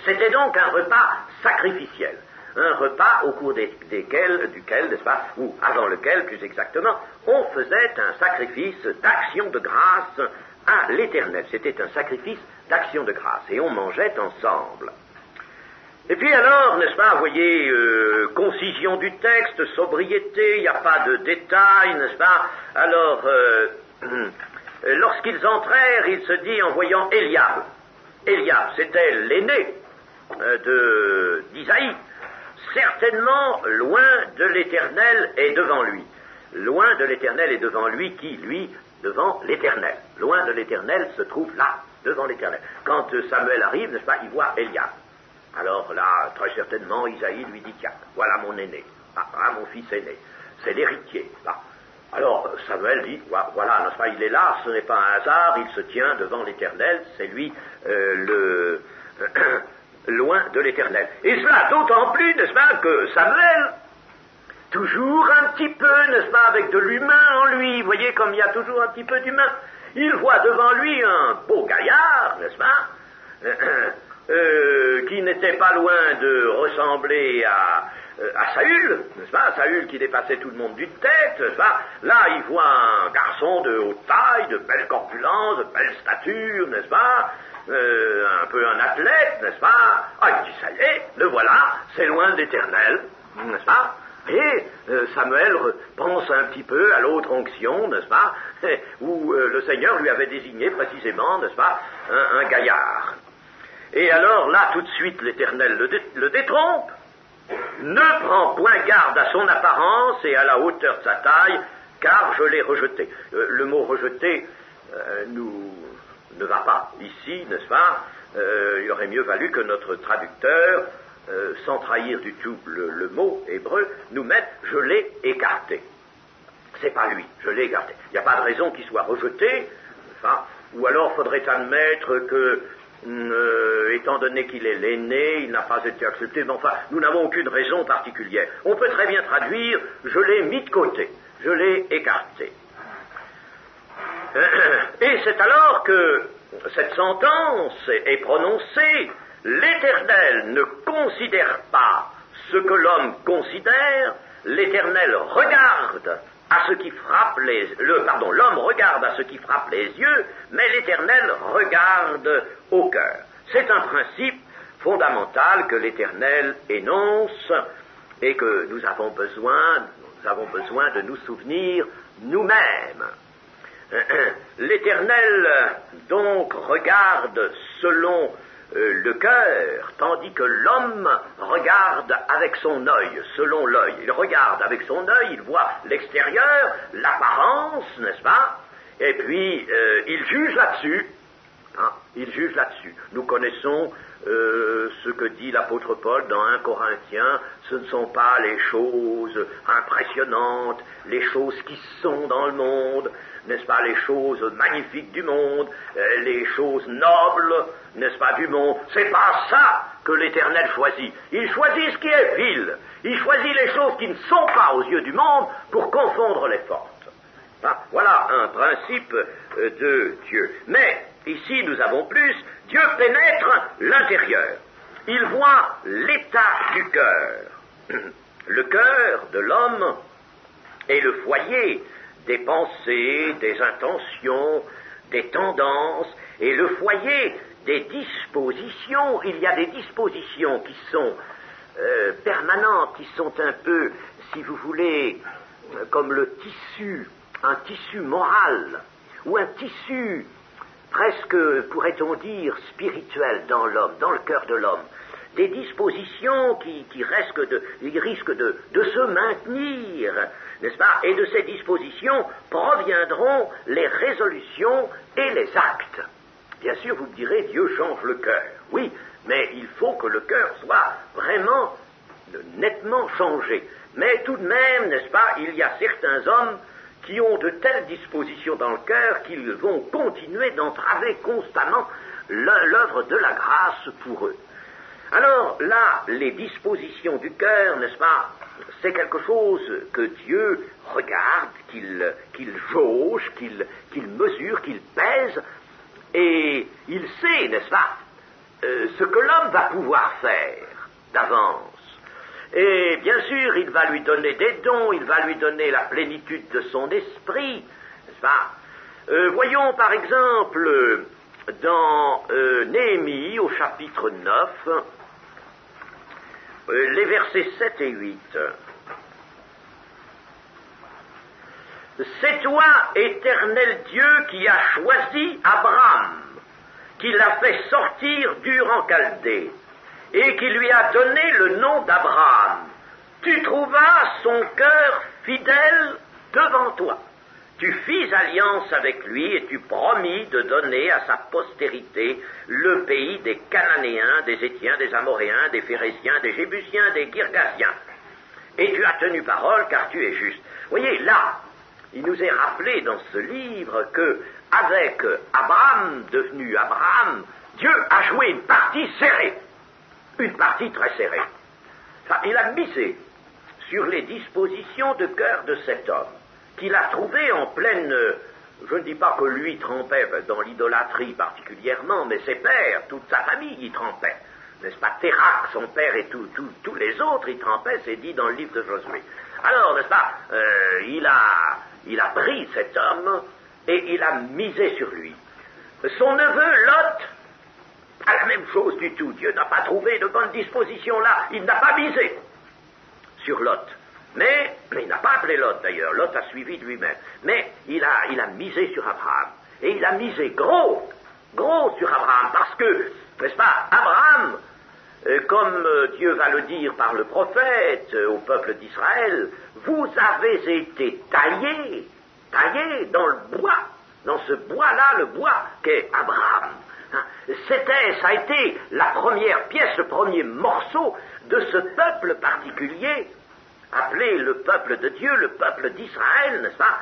C'était donc un repas sacrificiel. Un repas au cours duquel, n'est-ce pas, ou avant lequel, plus exactement, on faisait un sacrifice d'action de grâce à l'Éternel. C'était un sacrifice d'action de grâce, et on mangeait ensemble. Et puis alors, n'est-ce pas, vous voyez, concision du texte, sobriété, il n'y a pas de détails, n'est-ce pas? Alors, lorsqu'ils entrèrent, il se dit en voyant Eliab. Eliab, c'était l'aîné d'Isaïe. Certainement, loin de l'Éternel est devant lui. Loin de l'Éternel est devant lui, qui, lui, devant l'Éternel. Loin de l'Éternel se trouve là, devant l'Éternel. Quand Samuel arrive, n'est-ce pas, il voit Eliab. Alors là, très certainement, Isaïe lui dit, tiens, voilà mon aîné, mon fils aîné, c'est l'héritier. Là. Alors Samuel dit, voilà, n'est-ce pas, il est là, ce n'est pas un hasard, il se tient devant l'Éternel, c'est lui loin de l'Éternel. Et cela d'autant plus, n'est-ce pas, que Samuel, toujours un petit peu, n'est-ce pas, avec de l'humain en lui, vous voyez comme il y a toujours un petit peu d'humain, il voit devant lui un beau gaillard, n'est-ce pas, qui n'était pas loin de ressembler à Saül, n'est-ce pas, Saül qui dépassait tout le monde d'une tête, n'est-ce pas, là il voit un garçon de haute taille, de belle corpulence, de belle stature, n'est-ce pas, un peu un athlète, n'est-ce pas, il dit ça y est, le voilà, c'est loin de l'Éternel, n'est-ce pas, et Samuel pense un petit peu à l'autre onction, n'est-ce pas, où le Seigneur lui avait désigné précisément, n'est-ce pas, un gaillard. Et alors là, tout de suite, l'Éternel le détrompe. ne prends point garde à son apparence et à la hauteur de sa taille, car je l'ai rejeté. Le mot rejeté ne va pas ici, n'est-ce pas? Il aurait mieux valu que notre traducteur, sans trahir du tout le mot hébreu, nous mette « je l'ai écarté ». C'est pas lui, je l'ai écarté. Il n'y a pas de raison qu'il soit rejeté, enfin, ou alors faudrait admettre que, étant donné qu'il est l'aîné, il n'a pas été accepté, mais enfin, nous n'avons aucune raison particulière. On peut très bien traduire « je l'ai mis de côté », je l'ai écarté. Et c'est alors que cette sentence est prononcée. L'Éternel ne considère pas ce que l'homme considère, l'Éternel regarde à ce qui frappe l'homme regarde à ce qui frappe les yeux, mais l'Éternel regarde au cœur. C'est un principe fondamental que l'Éternel énonce et que nous avons besoin de nous souvenir nous-mêmes. L'Éternel donc regarde selon le cœur, tandis que l'homme regarde avec son œil, selon l'œil. Il regarde avec son œil, il voit l'extérieur, l'apparence, n'est-ce pas? Et puis, il juge là-dessus. Hein, il juge là-dessus. Nous connaissons ce que dit l'apôtre Paul dans 1 Corinthiens, ce ne sont pas les choses impressionnantes, les choses qui sont dans le monde, n'est-ce pas, les choses magnifiques du monde, les choses nobles, n'est-ce pas, du monde. C'est pas ça que l'Éternel choisit. Il choisit ce qui est vil. Il choisit les choses qui ne sont pas aux yeux du monde pour confondre les fortes. Ah, voilà un principe de Dieu. Mais ici, nous avons plus. Dieu pénètre l'intérieur. Il voit l'état du cœur. Le cœur de l'homme est le foyer des pensées, des intentions, des tendances, et le foyer des dispositions. Il y a des dispositions qui sont permanentes, qui sont un peu, si vous voulez, comme le tissu, un tissu moral, ou un tissu presque, pourrait-on dire, spirituel dans l'homme, dans le cœur de l'homme. Des dispositions qui risquent de se maintenir, n'est-ce pas? Et de ces dispositions proviendront les résolutions et les actes. Bien sûr, vous me direz, Dieu change le cœur. Oui, mais il faut que le cœur soit vraiment nettement changé. Mais tout de même, n'est-ce pas, il y a certains hommes qui ont de telles dispositions dans le cœur qu'ils vont continuer d'entraver constamment l'œuvre de la grâce pour eux. Alors là, les dispositions du cœur, n'est-ce pas, c'est quelque chose que Dieu regarde, qu'il jauge, qu'il mesure, qu'il pèse, et il sait, n'est-ce pas, ce que l'homme va pouvoir faire d'avance. Et bien sûr, il va lui donner des dons, il va lui donner la plénitude de son esprit, n'est-ce pas? Voyons par exemple dans Néhémie au chapitre 9, les versets 7 et 8. C'est toi, éternel Dieu, qui as choisi Abraham, qui l'a fait sortir d'Ur en Chaldée, et qui lui a donné le nom d'Abraham. Tu trouvas son cœur fidèle devant toi. Tu fis alliance avec lui et tu promis de donner à sa postérité le pays des Cananéens, des Héthiens, des Amoréens, des Phéréziens, des Jébusiens, des Girgasiens. Et tu as tenu parole car tu es juste. Voyez, là, il nous est rappelé dans ce livre que, avec Abraham, devenu Abraham, Dieu a joué une partie serrée. Une partie très serrée. Enfin, il a misé sur les dispositions de cœur de cet homme, qu'il a trouvé en pleine, je ne dis pas que lui trempait dans l'idolâtrie particulièrement, mais ses pères, toute sa famille y trempait. N'est-ce pas, Térak, son père et tous les autres y trempaient, c'est dit dans le livre de Josué. Alors, n'est-ce pas, il a pris cet homme et il a misé sur lui. Son neveu, Lot, pas la même chose du tout. Dieu n'a pas trouvé de bonne disposition là. Il n'a pas misé sur Lot. Mais il n'a pas appelé Lot d'ailleurs. Lot a suivi de lui-même. Mais il a misé sur Abraham. Et il a misé gros sur Abraham. Parce que, n'est-ce pas, Abraham, comme Dieu va le dire par le prophète au peuple d'Israël, vous avez été taillés dans le bois, dans ce bois-là, le bois qu'est Abraham. Ça a été la première pièce, le premier morceau de ce peuple particulier, appelé le peuple de Dieu, le peuple d'Israël, n'est-ce pas?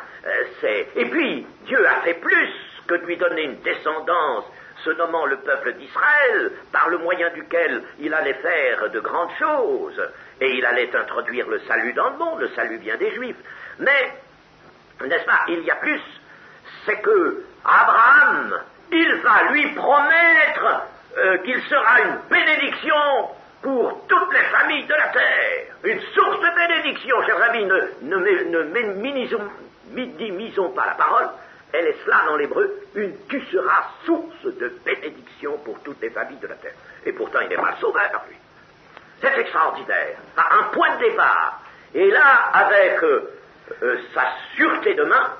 Et puis, Dieu a fait plus que de lui donner une descendance, se nommant le peuple d'Israël, par le moyen duquel il allait faire de grandes choses, et il allait introduire le salut dans le monde, le salut vient des Juifs. Mais, n'est-ce pas, il y a plus, c'est que Abraham, il va lui promettre qu'il sera une bénédiction pour toutes les familles de la terre. Une source de bénédiction, chers amis, ne minimisons pas la parole, elle est cela dans l'hébreu, tu seras source de bénédiction pour toutes les familles de la terre. Et pourtant, il n'est pas sauveur, lui. C'est extraordinaire. Un point de départ. Et là, avec sa sûreté de main,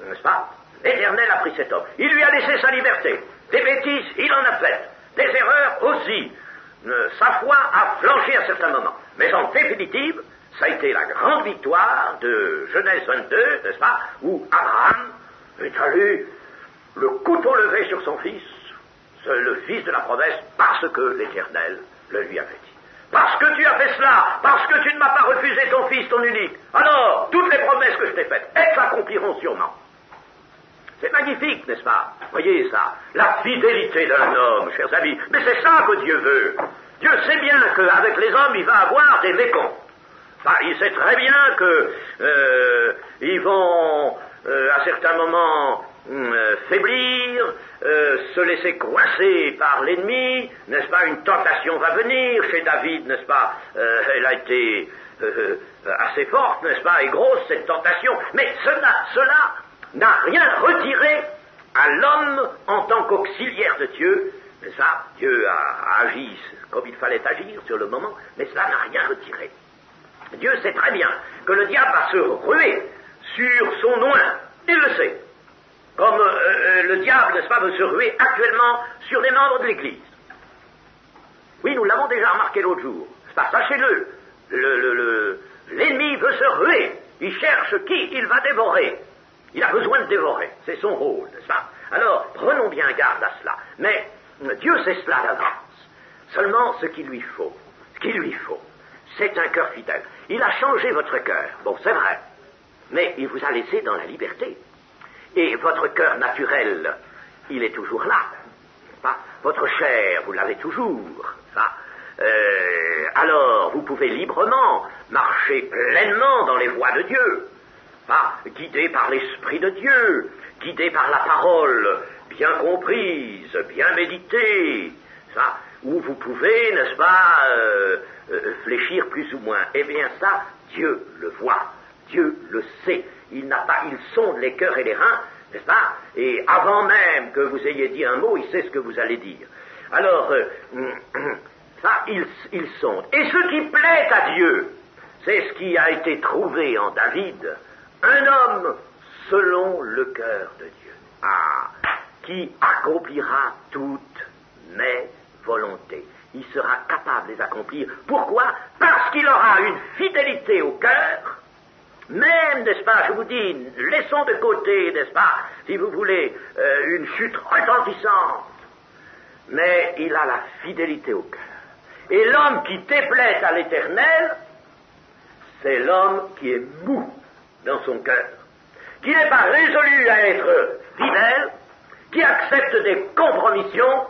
n'est-ce pas, l'Éternel a pris cet homme. Il lui a laissé sa liberté. Des bêtises, il en a fait. Des erreurs aussi. Sa foi a flanché à certains moments. Mais en définitive, ça a été la grande victoire de Genèse 22, n'est-ce pas, où Abraham est allé le couteau levé sur son fils, le fils de la promesse, parce que l'Éternel le lui avait dit. Parce que tu as fait cela, parce que tu ne m'as pas refusé ton fils, ton unique, alors toutes les promesses que je t'ai faites, elles s'accompliront sûrement. C'est magnifique, n'est-ce pas? Voyez ça, la fidélité d'un homme, chers amis. Mais c'est ça que Dieu veut. Dieu sait bien qu'avec les hommes, il va avoir des mécomptes. Enfin, il sait très bien qu'ils vont, à certains moments, faiblir, se laisser coincer par l'ennemi, n'est-ce pas? Une tentation va venir chez David, n'est-ce pas? Elle a été assez forte, n'est-ce pas? Et grosse, cette tentation. Mais cela n'a rien retiré à l'homme en tant qu'auxiliaire de Dieu. Mais ça, Dieu a agi comme il fallait agir sur le moment, mais cela n'a rien retiré. Dieu sait très bien que le diable va se ruer sur son oint. Il le sait. Comme le diable, n'est-ce pas, veut se ruer actuellement sur les membres de l'Église. Oui, nous l'avons déjà remarqué l'autre jour. Sachez-le, l'ennemi veut se ruer. Il cherche qui il va dévorer. Il a besoin de dévorer. C'est son rôle, n'est-ce pas? Alors, prenons bien garde à cela. Mais Dieu sait cela d'avance. Seulement, ce qu'il lui faut, c'est un cœur fidèle. Il a changé votre cœur. Bon, c'est vrai. Mais il vous a laissé dans la liberté. Et votre cœur naturel, il est toujours là. Pas? Votre chair, vous l'avez toujours. Pas? Alors, vous pouvez librement marcher pleinement dans les voies de Dieu. Pas? Guidé par l'Esprit de Dieu, guidé par la parole, bien comprise, bien méditée. Ça? Où vous pouvez, n'est-ce pas, fléchir plus ou moins. Eh bien ça, Dieu le voit, Dieu le sait. Il sonde les cœurs et les reins, n'est-ce pas? Et avant même que vous ayez dit un mot, il sait ce que vous allez dire. Alors, ça, il sonde. Et ce qui plaît à Dieu, c'est ce qui a été trouvé en David, un homme selon le cœur de Dieu. Qui accomplira toutes mes volontés. Il sera capable de les accomplir. Pourquoi? Parce qu'il aura une fidélité au cœur, même, n'est-ce pas, je vous dis, laissons de côté, n'est-ce pas, si vous voulez, une chute retentissante, mais il a la fidélité au cœur. Et l'homme qui déplaît à l'Éternel, c'est l'homme qui est mou dans son cœur, qui n'est pas résolu à être fidèle, qui accepte des compromissions,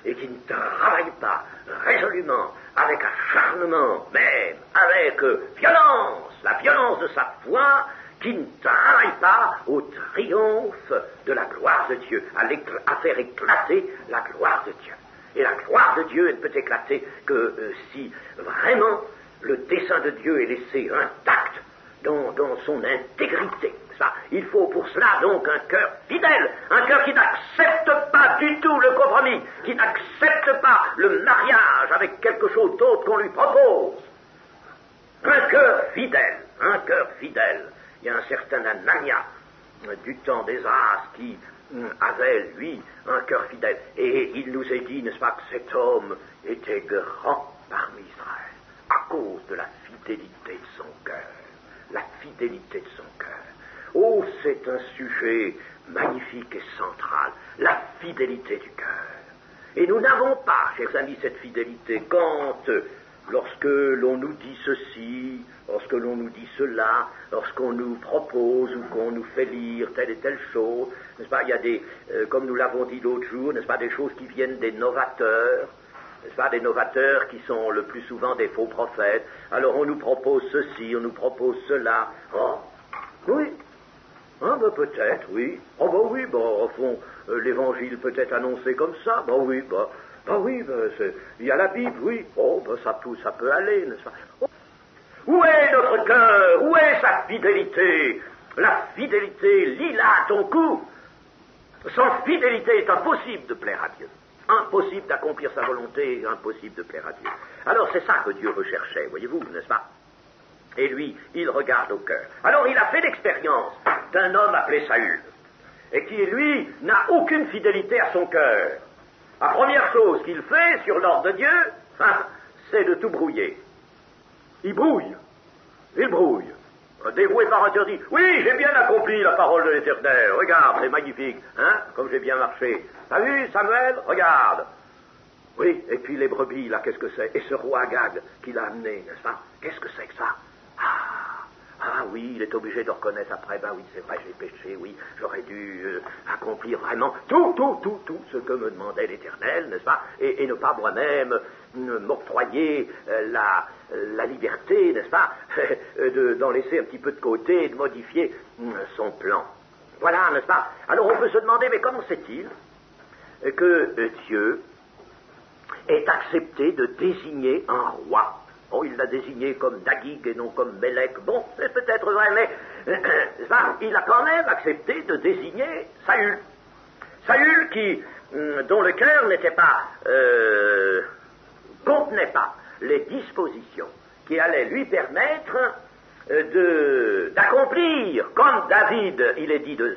et qui ne travaille pas résolument, avec acharnement, même avec violence, la violence de sa foi, qui ne travaille pas au triomphe de la gloire de Dieu, à faire éclater la gloire de Dieu. Et la gloire de Dieu ne peut éclater que si vraiment le dessein de Dieu est laissé intact dans son intégrité. Ça, il faut pour cela donc un cœur fidèle, un cœur qui n'accepte pas du tout le compromis, qui n'accepte pas le mariage avec quelque chose d'autre qu'on lui propose. Un cœur fidèle, un cœur fidèle. Il y a un certain Anania du temps d'Ésdras qui avait, lui, un cœur fidèle. Et il nous est dit, n'est-ce pas, que cet homme était grand parmi Israël, à cause de la fidélité de son cœur. La fidélité de son cœur. Oh, c'est un sujet magnifique et central, la fidélité du cœur. Et nous n'avons pas, chers amis, cette fidélité lorsque l'on nous dit ceci, lorsque l'on nous dit cela, lorsqu'on nous propose ou qu'on nous fait lire telle et telle chose, n'est-ce pas, il y a des, comme nous l'avons dit l'autre jour, n'est-ce pas, des choses qui viennent des novateurs, n'est-ce pas, des novateurs qui sont le plus souvent des faux prophètes. Alors on nous propose ceci, on nous propose cela. Oh, oui, ah, ben peut-être, oui. Oh, ben oui, ben, au fond, l'évangile peut être annoncé comme ça. Ben oui, il y a la Bible, oui. Oh, ben ça peut aller, n'est-ce pas? Oh. Où est notre cœur? Où est sa fidélité? La fidélité, lis-la à ton cou. Sans fidélité, il est impossible de plaire à Dieu. Impossible d'accomplir sa volonté, impossible de plaire à Dieu. Alors c'est ça que Dieu recherchait, voyez-vous, n'est-ce pas? Et lui, il regarde au cœur. Alors il a fait l'expérience d'un homme appelé Saül, et qui, lui, n'a aucune fidélité à son cœur. La première chose qu'il fait sur l'ordre de Dieu, c'est de tout brouiller. Il brouille. Dévoué par interdit. Oui, j'ai bien accompli la parole de l'Éternel. Regarde, c'est magnifique, comme j'ai bien marché. T'as vu, Samuel? Regarde. Oui, et puis les brebis, là, qu'est-ce que c'est? Et ce roi Agag qui l'a amené, n'est-ce pas? Qu'est-ce que c'est que ça? Ah oui, il est obligé de reconnaître après, oui, c'est vrai, j'ai péché, oui, j'aurais dû accomplir vraiment tout ce que me demandait l'Éternel, n'est-ce pas? Et ne pas moi-même m'octroyer la liberté, n'est-ce pas, d'en laisser un petit peu de côté et de modifier son plan. Voilà, n'est-ce pas? Alors on peut se demander, mais comment c'est-il que Dieu ait accepté de désigner un roi? Oh, il l'a désigné comme Dagig et non comme Mélec. Bon, c'est peut-être vrai, mais il a quand même accepté de désigner Saül. Saül dont le cœur contenait pas les dispositions qui allaient lui permettre d'accomplir, comme David,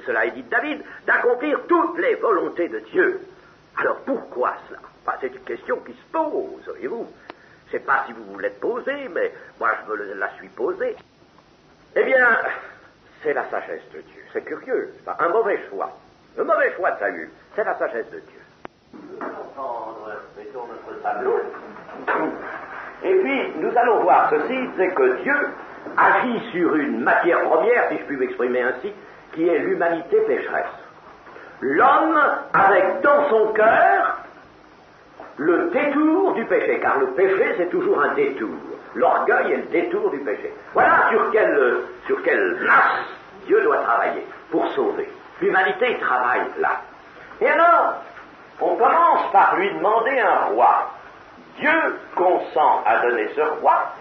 cela est dit de David, d'accomplir toutes les volontés de Dieu. Alors pourquoi cela? C'est une question qui se pose, voyez-vous. Je ne sais pas si vous l'êtes posée, mais moi je me la suis posée. Eh bien, c'est la sagesse de Dieu. C'est curieux, c'est pas un mauvais choix. Le mauvais choix de Saül, c'est la sagesse de Dieu. Mettons notre tableau. Et puis, nous allons voir ceci, c'est que Dieu agit sur une matière première, si je puis m'exprimer ainsi, qui est l'humanité pécheresse. L'homme avec dans son cœur le détour du péché, car le péché c'est toujours un détour. L'orgueil est le détour du péché. Voilà sur quelle masse Dieu doit travailler pour sauver. L'humanité travaille là. Et alors, on commence par lui demander un roi. Dieu consent à donner ce roi,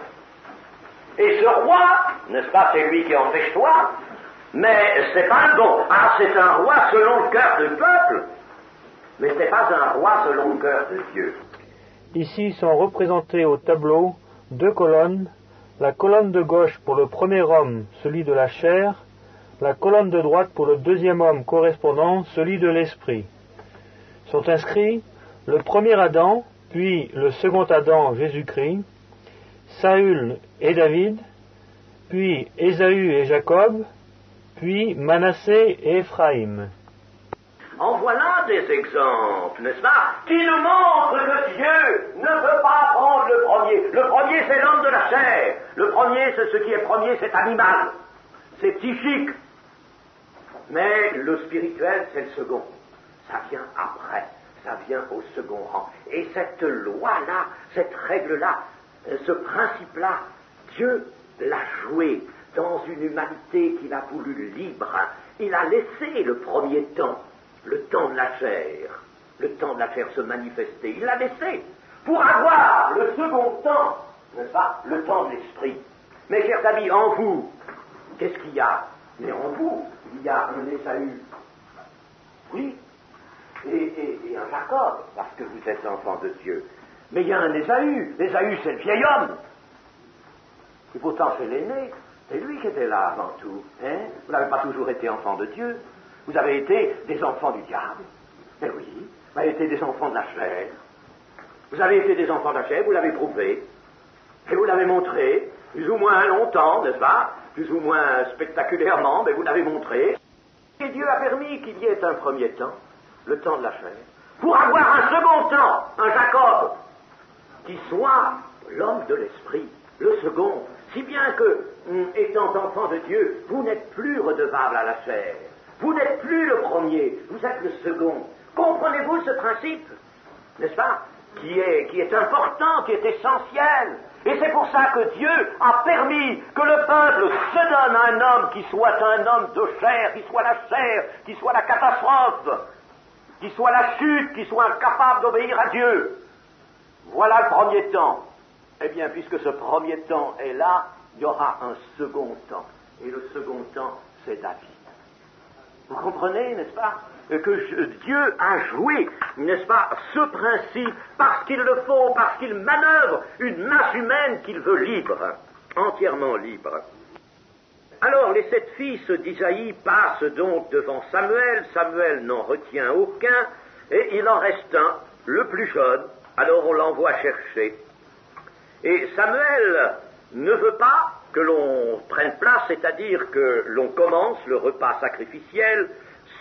et ce roi, n'est-ce pas, c'est lui qui en fait choix, mais c'est pas un bon. C'est un roi selon le cœur du peuple, mais ce n'est pas un roi selon le cœur de Dieu. Ici sont représentées au tableau 2 colonnes, la colonne de gauche pour le premier homme, celui de la chair, la colonne de droite pour le deuxième homme correspondant, celui de l'esprit. Sont inscrits le premier Adam, puis le second Adam, Jésus-Christ, Saül et David, puis Ésaü et Jacob, puis Manassé et Éphraïm. En voilà des exemples, n'est-ce pas, qui nous montrent que Dieu ne peut pas prendre le premier. Le premier, c'est l'homme de la chair. Le premier, c'est ce qui est premier, c'est animal. C'est psychique. Mais le spirituel, c'est le second. Ça vient après. Ça vient au second rang. Et cette loi-là, cette règle-là, ce principe-là, Dieu l'a joué dans une humanité qu'il a voulu libre. Il a laissé le premier temps, le temps de la chair se manifester. Il l'a laissé pour avoir le second temps, n'est-ce pas, le temps de l'esprit. Mes chers amis, en vous, qu'est-ce qu'il y a? Mais en vous, il y a un Ésaü, oui, et un Jacob, parce que vous êtes enfants de Dieu. Mais il y a un Ésaü. Ésaü, c'est le vieil homme. Et pourtant, c'est l'aîné. C'est lui qui était là avant tout. Vous n'avez pas toujours été enfant de Dieu. Vous avez été des enfants du diable. Eh oui, vous avez été des enfants de la chair. Vous avez été des enfants de la chair, vous l'avez prouvé. Et vous l'avez montré, plus ou moins longtemps, n'est-ce pas? Plus ou moins spectaculairement, mais vous l'avez montré. Et Dieu a permis qu'il y ait un premier temps, le temps de la chair, pour avoir un second temps, un Jacob, qui soit l'homme de l'esprit, le second, si bien que, étant enfant de Dieu, vous n'êtes plus redevable à la chair. Vous n'êtes plus le premier, vous êtes le second. Comprenez-vous ce principe, n'est-ce pas, qui est important, qui est essentiel. Et c'est pour ça que Dieu a permis que le peuple se donne à un homme qui soit un homme de chair, qui soit la chair, qui soit la catastrophe, qui soit la chute, qui soit incapable d'obéir à Dieu. Voilà le premier temps. Eh bien, puisque ce premier temps est là, il y aura un second temps. Et le second temps, c'est David. Vous comprenez, n'est-ce pas, que Dieu a joué, n'est-ce pas, ce principe, parce qu'il le faut, parce qu'il manœuvre une masse humaine qu'il veut libre, entièrement libre. Alors, les 7 fils d'Isaïe passent donc devant Samuel. Samuel n'en retient aucun, et il en reste un, le plus jeune. Alors on l'envoie chercher. Et Samuel ne veut pas que l'on prenne place, c'est-à-dire que l'on commence le repas sacrificiel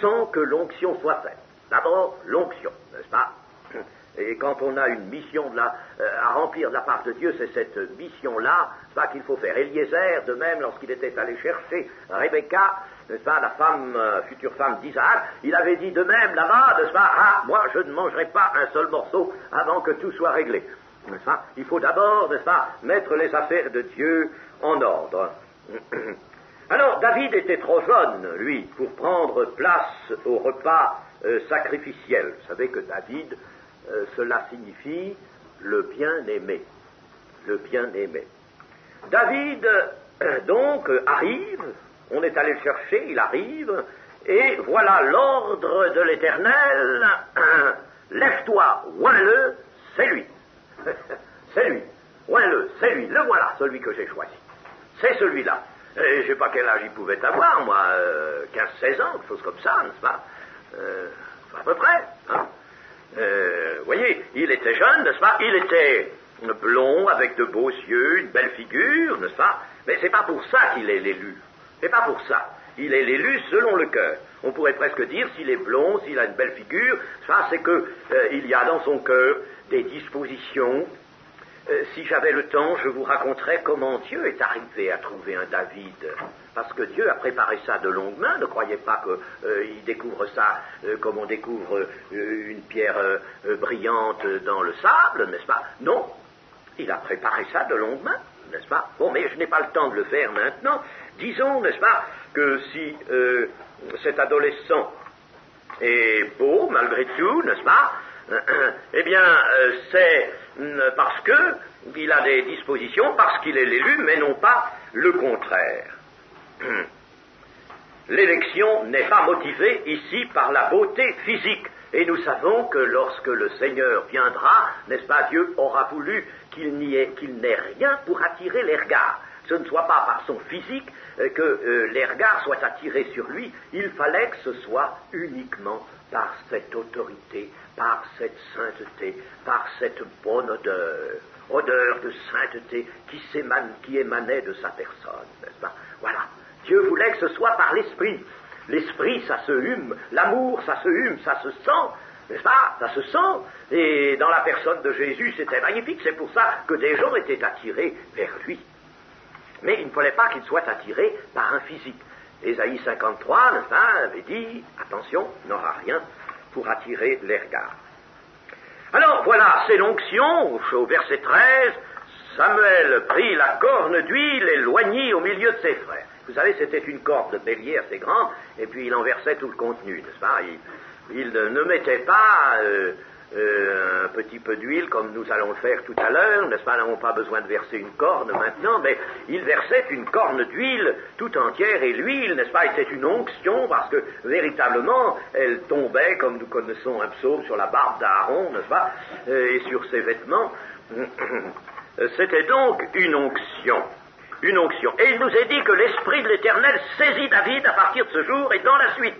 sans que l'onction soit faite. D'abord, l'onction, n'est-ce pas? Et quand on a une mission à remplir de la part de Dieu, c'est cette mission-là, n'est-ce pas, qu'il faut faire. Eliezer, de même, lorsqu'il était allé chercher Rebecca, n'est-ce pas, la femme, future femme d'Isaac, il avait dit de même là-bas, n'est-ce pas, moi je ne mangerai pas un seul morceau avant que tout soit réglé. N'est-ce pas? Il faut d'abord, n'est-ce pas, mettre les affaires de Dieu en ordre. Alors, David était trop jeune, lui, pour prendre place au repas sacrificiel. Vous savez que David, cela signifie le bien-aimé. Le bien-aimé. David, donc, arrive, on est allé le chercher, il arrive, et voilà l'ordre de l'Éternel, lève-toi, oins-le, c'est lui. C'est lui. Oins-le, c'est lui. Le voilà, celui que j'ai choisi. C'est celui-là. Et je sais pas quel âge il pouvait avoir, moi, 15-16 ans, quelque chose comme ça, n'est-ce pas? À peu près, hein. Vous voyez, il était jeune, n'est-ce pas? Il était blond, avec de beaux yeux, une belle figure, n'est-ce pas? Mais c'est pas pour ça qu'il est l'élu. C'est pas pour ça. Il est l'élu selon le cœur. On pourrait presque dire, s'il est blond, s'il a une belle figure, ça c'est que il y a dans son cœur des dispositions. Si j'avais le temps, je vous raconterais comment Dieu est arrivé à trouver un David. Parce que Dieu a préparé ça de longue main. Ne croyez pas qu'il découvre ça comme on découvre une pierre brillante dans le sable, n'est-ce pas? Non, il a préparé ça de longue main, n'est-ce pas? Bon, mais je n'ai pas le temps de le faire maintenant. Disons, n'est-ce pas, que si cet adolescent est beau, malgré tout, n'est-ce pas? Eh bien, c'est parce que il a des dispositions, parce qu'il est l'élu, mais non pas le contraire. L'élection n'est pas motivée ici par la beauté physique. Et nous savons que lorsque le Seigneur viendra, n'est-ce pas, Dieu aura voulu qu'il n'ait rien pour attirer les regards. Ce ne soit pas par son physique que les regards soient attirés sur lui, il fallait que ce soit uniquement par cette autorité, par cette sainteté, par cette bonne odeur de sainteté qui émanait de sa personne, n'est-ce pas? Voilà. Dieu voulait que ce soit par l'esprit. L'esprit, ça se hume. L'amour, ça se hume, ça se sent. N'est-ce pas? Ça se sent. Et dans la personne de Jésus, c'était magnifique. C'est pour ça que des gens étaient attirés vers lui. Mais il ne fallait pas qu'ils soient attirés par un physique. Ésaïe 53, n'est-ce pas, avait dit, attention, n'aura rien pour attirer les regards. Alors voilà, c'est l'onction, au verset 13, Samuel prit la corne d'huile et l'oignit au milieu de ses frères. Vous savez, c'était une corde de bélier assez grande, et puis il en versait tout le contenu, n'est-ce pas? Il ne mettait pas un petit peu d'huile comme nous allons le faire tout à l'heure, n'est-ce pas? Nous n'avons pas besoin de verser une corne maintenant, mais il versait une corne d'huile tout entière, et l'huile, n'est-ce pas, était une onction, parce que véritablement, elle tombait, comme nous connaissons un psaume, sur la barbe d'Aaron, n'est-ce pas, et sur ses vêtements. C'était donc une onction. Une onction. Et il nous est dit que l'Esprit de l'Éternel saisit David à partir de ce jour et dans la suite.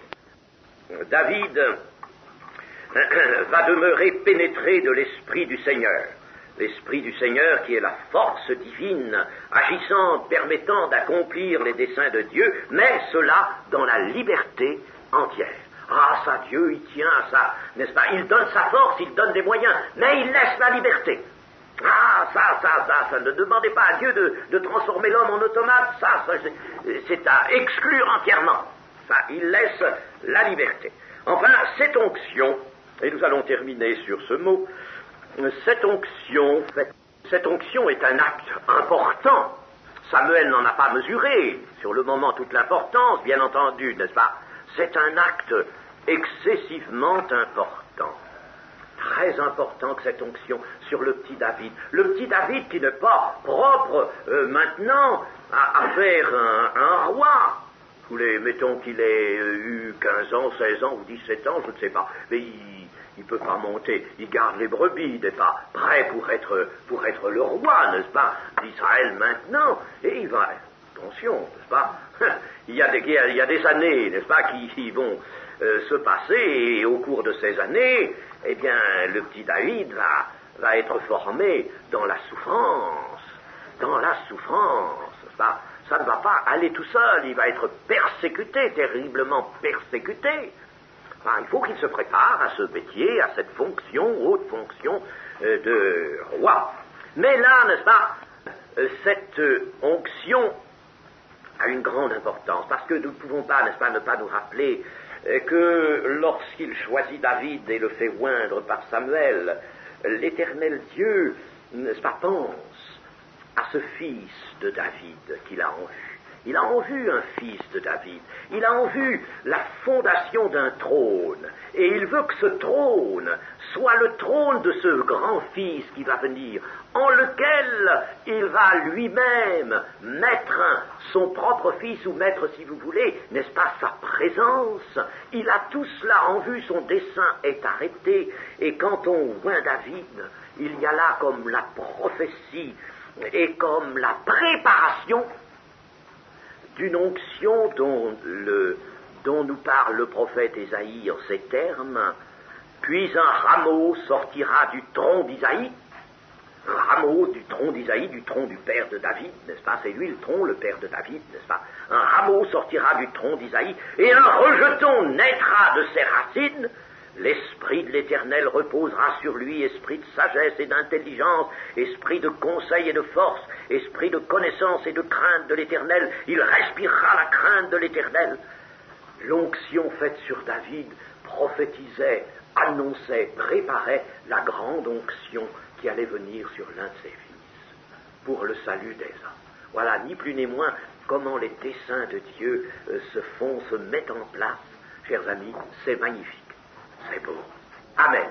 David va demeurer pénétré de l'Esprit du Seigneur. L'Esprit du Seigneur qui est la force divine, agissant, permettant d'accomplir les desseins de Dieu, mais cela dans la liberté entière. Ah, ça, Dieu, il tient à ça, n'est-ce pas? Il donne sa force, il donne des moyens, mais il laisse la liberté. Ah, ça, ne demandez pas à Dieu de transformer l'homme en automate, ça c'est à exclure entièrement. Ça, il laisse la liberté. Enfin, cette onction, et nous allons terminer sur ce mot, cette onction est un acte important. Samuel n'en a pas mesuré sur le moment toute l'importance, bien entendu, n'est-ce pas? C'est un acte excessivement important. Très important que cette onction sur le petit David. Le petit David qui n'est pas propre maintenant à faire un roi. Mettons qu'il ait eu 15 ans, 16 ans ou 17 ans, je ne sais pas. Mais il ne peut pas monter. Il garde les brebis, il n'est pas prêt pour être le roi, n'est-ce pas, d'Israël maintenant. Et il va... Attention, n'est-ce pas? Il y a des années, n'est-ce pas, qui vont se passer, et au cours de ces années, eh bien, le petit David va être formé dans la souffrance. Dans la souffrance, n'est-ce pas? Ça ne va pas aller tout seul, il va être persécuté, terriblement persécuté. Enfin, il faut qu'il se prépare à ce métier, à cette fonction, haute fonction de roi. Mais là, n'est-ce pas, cette onction a une grande importance, parce que nous ne pouvons pas, n'est-ce pas, ne pas nous rappeler que lorsqu'il choisit David et le fait oindre par Samuel, l'Éternel Dieu, n'est-ce pas, pense à ce fils de David qu'il a en vue. Il a en vue un fils de David. Il a en vue la fondation d'un trône. Et il veut que ce trône soit le trône de ce grand fils qui va venir, en lequel il va lui-même mettre son propre fils, ou mettre, si vous voulez, n'est-ce pas, sa présence. Il a tout cela en vue, son dessein est arrêté. Et quand on voit David, il y a là comme la prophétie et comme la préparation d'une onction dont nous parle le prophète Ésaïe en ces termes. Puis un rameau sortira du tronc d'Isaïe, un rameau du tronc d'Isaïe, du tronc du père de David, n'est-ce pas? C'est lui le tronc, le père de David, n'est-ce pas? Un rameau sortira du tronc d'Isaïe, et un rejeton naîtra de ses racines. L'Esprit de l'Éternel reposera sur lui, esprit de sagesse et d'intelligence, esprit de conseil et de force, esprit de connaissance et de crainte de l'Éternel. Il respirera la crainte de l'Éternel. L'onction faite sur David prophétisait, annonçait, préparait la grande onction qui allait venir sur l'un de ses fils, pour le salut des hommes. Voilà, ni plus ni moins, comment les desseins de Dieu se mettent en place. Chers amis, c'est magnifique. C'est beau. Amen.